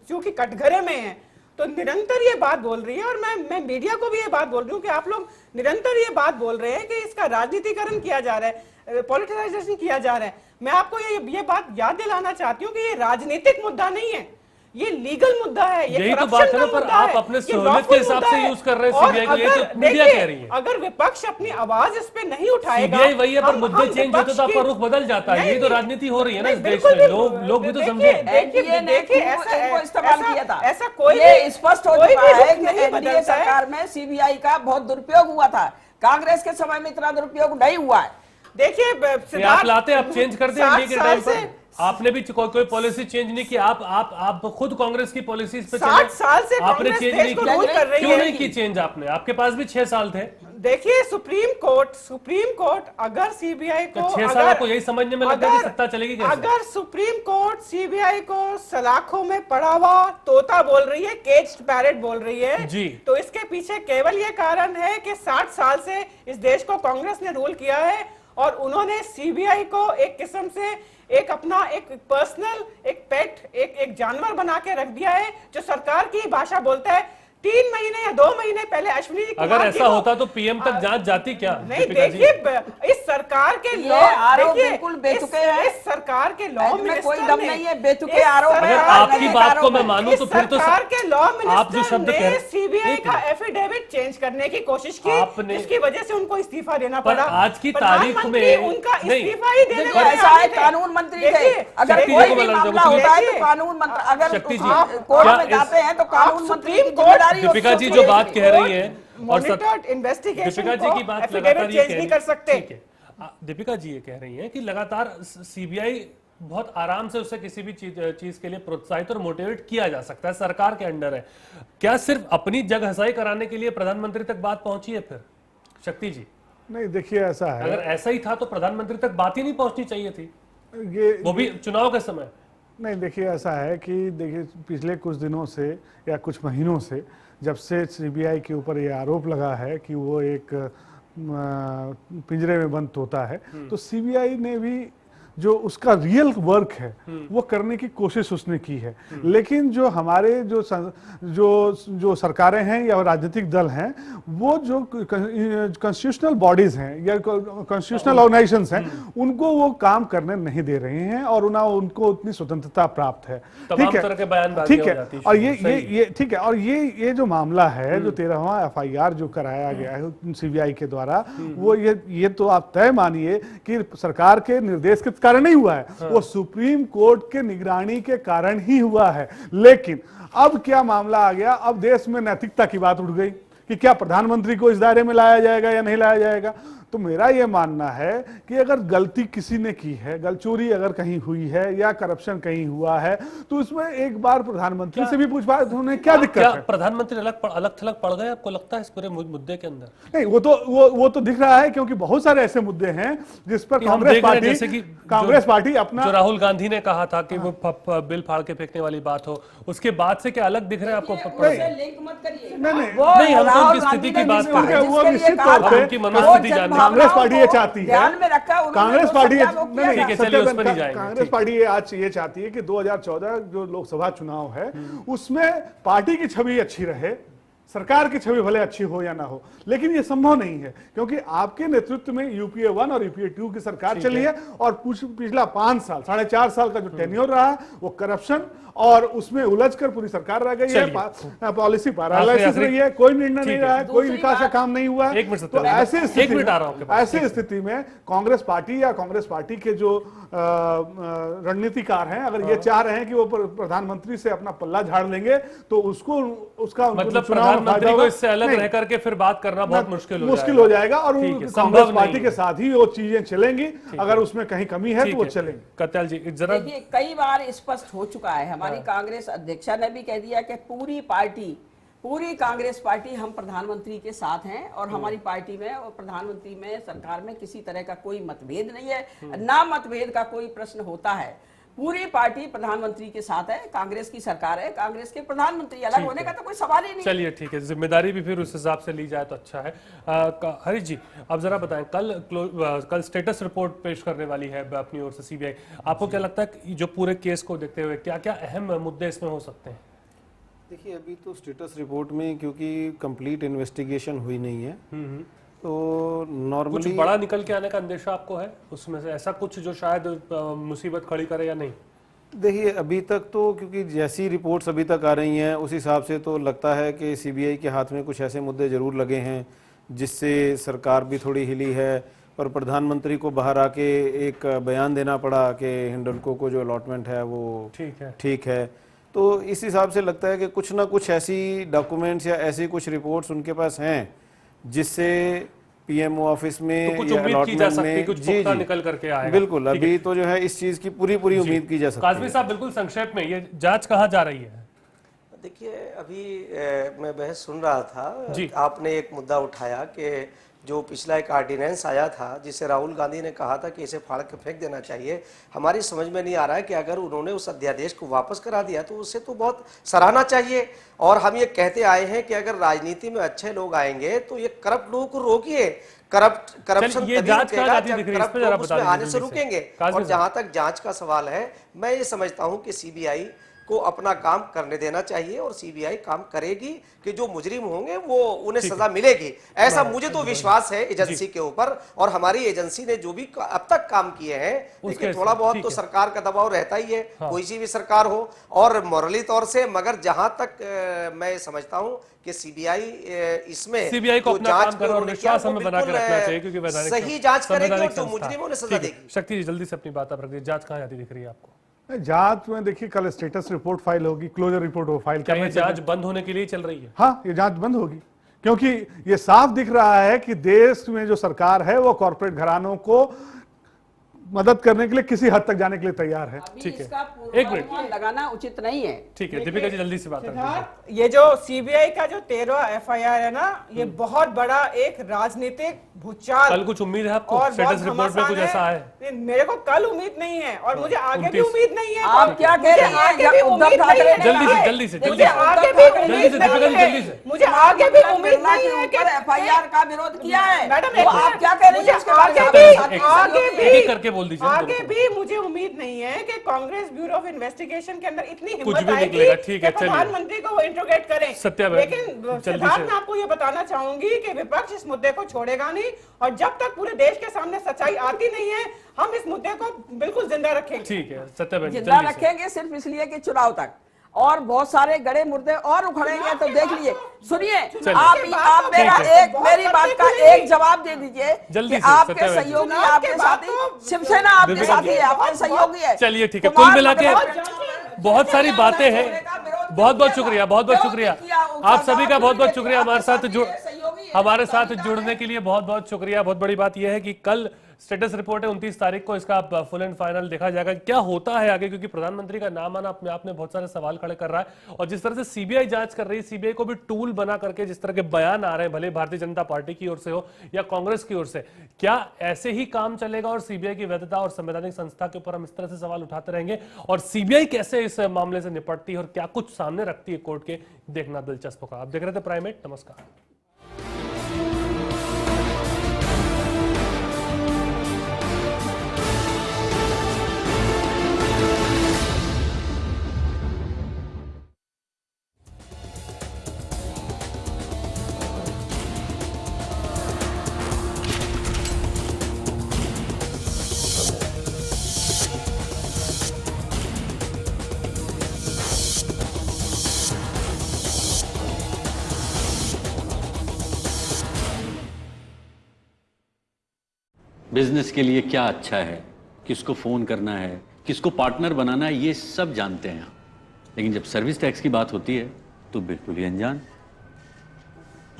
जो कि कटघरे में है, तो निरंतर ये बात बोल रही है, और मैं मीडिया को भी ये बात बोल रही हूँ कि आप लोग निरंतर ये बात बोल रहे हैं कि इसका राजनीतिकरण किया जा रहा है, पॉलिटिसाइजेशन किया जा रहा है। मैं आपको ये बात याद दिलाना चाहती हूँ कि ये राजनीतिक मुद्दा नहीं है, ये लीगल मुद्दा है, ये यही तो बात है ना, पर आप अपने सहूलियत के हिसाब से यूज कर रहे हैं सीबीआई को, ये तो मीडिया कह रही है। अगर विपक्ष अपनी आवाज इस पे नहीं उठाएगा, सीबीआई वही है, पर मुद्दे चेंज होते तो आपका रुख बदल जाता है। ये तो राजनीति हो रही है ना इस देश में, लोग भी तो समझे। देखिए ऐसा इस्तेमाल किया था, ऐसा कोई ये स्पष्ट हो चुका है कि एनडीए सरकार में सीबीआई का बहुत दुरुपयोग हुआ था, कांग्रेस के समय में इतना दुरुपयोग नहीं हुआ है। देखिए, आप लाते, आप चेंज कर दें एनडीए के टाइम पर, आपने भी कोई पॉलिसी चेंज नहीं की, आप खुद कांग्रेस की पॉलिसीज पे 60 साल से आपने चेंज नहीं की, क्यों नहीं की चेंज आपने? आपके पास भी 6 साल थे। देखिए, सुप्रीम कोर्ट अगर सीबीआई को 6 साल आपको यही समझने में लगा कि सत्ता चलेगी कैसे? अगर सुप्रीम कोर्ट सीबीआई को सलाखों में पड़ा हुआ तोता बोल रही है, केज्ड पैरेट बोल रही है जी, तो इसके पीछे केवल ये कारण है कि 60 साल से इस देश को कांग्रेस ने रूल किया है, और उन्होंने सीबीआई को एक किस्म से एक अपना एक पर्सनल, एक पेट, एक जानवर बना के रख दिया है, जो सरकार की भाषा बोलता है। 3 महीने या 2 महीने पहले अश्विनी जी, अगर ऐसा होता तो पीएम तक जांच जाती क्या? नहीं, देखिए इस सरकार के लॉ, बिल्कुल बेतुके हैं, इस सरकार के लॉ में कोई दम नहीं है, बेतुके आरोप है। अगर आपकी बात को मैं मानूं तो फिर तो सरकार के लॉ आप जो शब्द कह रहे हैं, सीबीआई का एफिडेविट चेंज करने की कोशिश की, इसकी वजह से उनको इस्तीफा देना पड़ा। आज की तारीख में उनका इस्तीफा ही देने का ऐसा है, कानून मंत्री थे, अगर कोई भी मामला होता है तो कानून मंत्री, अगर कोर्ट में जाते हैं तो कानून मंत्री की जिम्मेदारी। दीपिका जी जो बात कह रही है, मॉनिटर्ड इन्वेस्टिगेशन दीपिका जी की बात लगातार ये नहीं कर सकते। दीपिका जी ये कह रही हैं कि लगातार सीबीआई बहुत आराम से उसे किसी भी चीज के लिए प्रोत्साहित और मोटिवेट किया जा सकता है, सरकार के अंडर है। क्या सिर्फ अपनी जगहसाई कराने के लिए प्रधानमंत्री तक बात पहुंची है फिर? शक्ति जी, नहीं, देखिए ऐसा है, अगर ऐसा ही था तो प्रधानमंत्री तक बात ही नहीं पहुंचनी चाहिए थी, वो भी चुनाव के समय। नहीं, देखिए ऐसा है कि देखिए पिछले कुछ दिनों से या कुछ महीनों से जब से सीबीआई के ऊपर ये आरोप लगा है कि वो एक पिंजरे में बंद तोता है, तो सीबीआई ने भी जो उसका रियल वर्क है वो करने की कोशिश उसने की है। लेकिन जो हमारे जो सरकारें हैं या राजनीतिक दल हैं, वो जो कॉन्स्टिट्यूशनल बॉडीज हैं या कॉन्स्टिट्यूशनल ऑर्गेनाइजेशंस हैं, उनको वो काम करने नहीं दे रहे हैं और उनको उतनी स्वतंत्रता प्राप्त है। ठीक है, ठीक है, और ये ठीक है, और ये जो मामला है, जो 13वां FIR जो कराया गया है सीबीआई के द्वारा, वो ये तो आप तय मानिए कि सरकार के निर्देश के कारण नहीं हुआ है, वो सुप्रीम कोर्ट के निगरानी के कारण ही हुआ है। लेकिन अब क्या मामला आ गया, अब देश में नैतिकता की बात उठ गई कि क्या प्रधानमंत्री को इस दायरे में लाया जाएगा या नहीं लाया जाएगा। तो मेरा यह मानना है कि अगर गलती किसी ने की है, चोरी अगर कहीं हुई है या करप्शन कहीं हुआ है, तो उसमें एक बार प्रधानमंत्री से भी पूछ पाए तो उन्हें क्या दिक्कत है? प्रधानमंत्री अलग थलग पड़ गए आपको लगता है इस पूरे मुद्दे के अंदर? नहीं, वो तो दिख रहा है, क्योंकि बहुत सारे ऐसे मुद्दे हैं जिस पर कांग्रेस पार्टी अपना, जो राहुल गांधी ने कहा था कि वो बिल फाड़ के फेंकने वाली बात हो, उसके बाद से क्या अलग दिख रहा है आपको? नहीं, हम तो उनकी स्थिति की बात कर रहे हैं, वो निश्चित तौर पे उनकी मनोस्थिति जानने, कांग्रेस पार्टी ये चाहती है, ध्यान में रखा कांग्रेस पार्टी कांग्रेस पार्टी आज ये चाहती है कि 2014 जो लोकसभा चुनाव है उसमें पार्टी की छवि अच्छी रहे, सरकार की छवि भले अच्छी हो या ना हो, लेकिन ये संभव नहीं है क्योंकि आपके नेतृत्व में यूपीए 1 और यूपीए 2 की सरकार चली है और पिछला 5 साल 4.5 साल का जो टेन्योर रहा वो करप्शन और उसमें उलझकर पूरी सरकार रह गई है, पॉलिसी पैरालिसिस रही है, कोई निर्णय नहीं रहा है, कोई विकास का काम नहीं हुआ है। तो ऐसे स्थिति में कांग्रेस पार्टी या कांग्रेस पार्टी के जो रणनीतिकार हैं, अगर ये चाह रहे हैं कि वो प्रधानमंत्री से अपना पल्ला झाड़ लेंगे तो उसका मतलब चुनाव प्रधानमंत्री को इससे अलग रह करके फिर बात करना बहुत मुश्किल हो जाएगा और कांग्रेस पार्टी के साथ ही वो चीजें चलेंगी। अगर उसमें कहीं कमी है तो वो चलेंगे। कत्याल जी जरा देखिए, कई बार स्पष्ट हो चुका है, हमारी कांग्रेस अध्यक्षा ने भी कह दिया कि पूरी कांग्रेस पार्टी हम प्रधानमंत्री के साथ हैं और हमारी पार्टी में और प्रधानमंत्री में, सरकार में किसी तरह का कोई मतभेद नहीं है, ना मतभेद का कोई प्रश्न होता है। पूरी पार्टी प्रधानमंत्री के साथ है, कांग्रेस की सरकार है, कांग्रेस के प्रधानमंत्री, अलग होने का तो कोई सवाल ही नहीं। चलिए ठीक है, जिम्मेदारी भी फिर उस हिसाब से ली जाए तो अच्छा है। हरीश जी अब जरा बताएं, कल स्टेटस रिपोर्ट पेश करने वाली है अपनी ओर से सीबीआई। आपको क्या लगता है कि जो पूरे केस को देखते हुए क्या क्या अहम मुद्दे इसमें हो सकते हैं? देखिए, अभी तो स्टेटस रिपोर्ट में क्योंकि कंप्लीट इन्वेस्टिगेशन हुई नहीं है, तो नॉर्मली कुछ बड़ा निकल के आने का अंदेशा आपको है उसमें से, ऐसा कुछ जो शायद मुसीबत खड़ी करे या नहीं? देखिए, अभी तक तो क्योंकि जैसी रिपोर्ट्स अभी तक आ रही हैं उस हिसाब से तो लगता है कि सीबीआई के हाथ में कुछ ऐसे मुद्दे जरूर लगे हैं जिससे सरकार भी थोड़ी हिली है और प्रधानमंत्री को बाहर आके एक बयान देना पड़ा कि हिंडल्को को जो अलॉटमेंट है वो ठीक है। तो इस हिसाब से लगता है कि कुछ ना कुछ ऐसी डॉक्यूमेंट्स या ऐसी कुछ रिपोर्ट्स उनके पास हैं जिससे पीएमओ ऑफिस में तो या अलॉटमेंट में कुछ पुख्ता निकल करके आएगा। बिल्कुल, अभी तो जो है इस चीज की पूरी उम्मीद की जा सकती है। काज़मी साहब बिल्कुल संक्षेप में ये जांच कहाँ जा रही है? देखिए, अभी मैं बहस सुन रहा था, आपने एक मुद्दा उठाया कि जो पिछला एक ऑर्डिनेंस आया था जिसे राहुल गांधी ने कहा था कि इसे फाड़ के फेंक देना चाहिए। हमारी समझ में नहीं आ रहा है कि अगर उन्होंने उस अध्यादेश को वापस करा दिया तो उससे तो बहुत सराहना चाहिए। और हम ये कहते आए हैं कि अगर राजनीति में अच्छे लोग आएंगे तो ये करप्ट लोगों को रोकिए। करप्शन तभी रुकेगा जब करप्ट लोग उसमें आने से रुकेंगे। और जहां तक जांच का सवाल है, मैं ये समझता हूं कि सीबीआई को अपना काम करने देना चाहिए और सीबीआई काम करेगी कि जो मुजरिम होंगे वो उन्हें सजा मिलेगी। ऐसा मुझे तो विश्वास है एजेंसी के ऊपर। और हमारी एजेंसी ने जो भी अब तक काम किए हैं, देखिए थोड़ा बहुत तो सरकार का दबाव रहता ही है, कोई सी भी सरकार हो, और मॉरली तौर से। मगर जहां तक मैं समझता हूं कि सीबीआई इसमें सीबीआई को अपना काम करो और विश्वास हमें बना के रखना चाहिए, क्योंकि सही जांच करेगी और जो मुजरिम उन्हें सजा देगी। शक्ति जी जल्दी से अपनी बात आप रख दीजिए, जांच कहाँ जाती दिख रही है आपको? जांच में देखिए, कल स्टेटस रिपोर्ट फाइल होगी, क्लोजर रिपोर्ट वो फाइल क्या ये जांच बंद होने के लिए चल रही है? हाँ, ये जांच बंद होगी क्योंकि ये साफ दिख रहा है कि देश में जो सरकार है वो कॉर्पोरेट घरानों को मदद करने के लिए किसी हद तक जाने के लिए तैयार है। ठीक है, एक मिनट लगाना उचित नहीं है। ठीक है, दीपिका जी जल्दी से बात करें। ये जो सीबीआई का जो 13 एफआईआर है ना, ये बहुत बड़ा एक राजनीतिक भूचाल। कल कुछ उम्मीद है आपको? स्टेटस रिपोर्ट में कुछ ऐसा है? मेरे को कल उम्मीद नहीं है और मुझे आगे भी उम्मीद नहीं है। आप क्या कह रहे हैं? जल्दी से मुझे आगे भी उम्मीद नहीं है कि एफआईआर का विरोध किया है। मैडम, आप क्या कह रही हैं? आगे भी मुझे उम्मीद नहीं है कि कांग्रेस ब्यूरो ऑफ इन्वेस्टिगेशन के अंदर इतनी हिम्मत आएगी कि प्रधानमंत्री को वो इंट्रोगेट करें। लेकिन सिद्धार्थ, मैं आपको ये बताना चाहूंगी कि विपक्ष इस मुद्दे को छोड़ेगा नहीं और जब तक पूरे देश के सामने सच्चाई आती नहीं है, हम इस मुद्दे को बिल्कुल जिंदा रखेंगे। ठीक है, सत्याबेन जिंदा रखेंगे सिर्फ इसलिए कि चुनाव तक और बहुत सारे गड़े मुर्दे और उखड़ेंगे। तो देख लिए, सुनिए, आप मेरी बात का एक जवाब दे दीजिए कि आपके सहयोगी आपके साथी, शिवसेना आपके साथी है, आपके सहयोगी है। चलिए ठीक है, कुल मिला के बहुत सारी बातें हैं। बहुत बहुत शुक्रिया, बहुत बहुत शुक्रिया आप सभी का, बहुत बहुत शुक्रिया हमारे साथ जुड़ने के लिए, बहुत बहुत शुक्रिया। बहुत बड़ी बात यह है कि कल स्टेटस रिपोर्ट है 29 तारीख को, इसका फुल एंड फाइनल देखा जाएगा क्या होता है आगे, क्योंकि प्रधानमंत्री का नाम आना अपने आप में बहुत सारे सवाल खड़े कर रहा है। और जिस तरह से सीबीआई जांच कर रही है, सीबीआई को भी टूल बना करके जिस तरह के बयान आ रहे हैं, भले भारतीय जनता पार्टी की ओर से हो या कांग्रेस की ओर से, क्या ऐसे ही काम चलेगा और सीबीआई की वैधता और संवैधानिक संस्था के ऊपर हम इस तरह से सवाल उठाते रहेंगे? और सीबीआई कैसे इस मामले से निपटती है और क्या कुछ सामने रखती है कोर्ट के, देखना दिलचस्प होगा। आप देख रहे थे प्राइमेट, नमस्कार। बिजनेस के लिए क्या अच्छा है, किसको फ़ोन करना है, किसको पार्टनर बनाना है, ये सब जानते हैं। लेकिन जब सर्विस टैक्स की बात होती है तो बिल्कुल ही अनजान।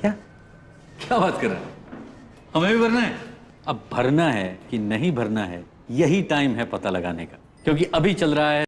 क्या बात कर रहे हैं? हमें भी भरना है? अब भरना है कि नहीं भरना है, यही टाइम है पता लगाने का, क्योंकि अभी चल रहा है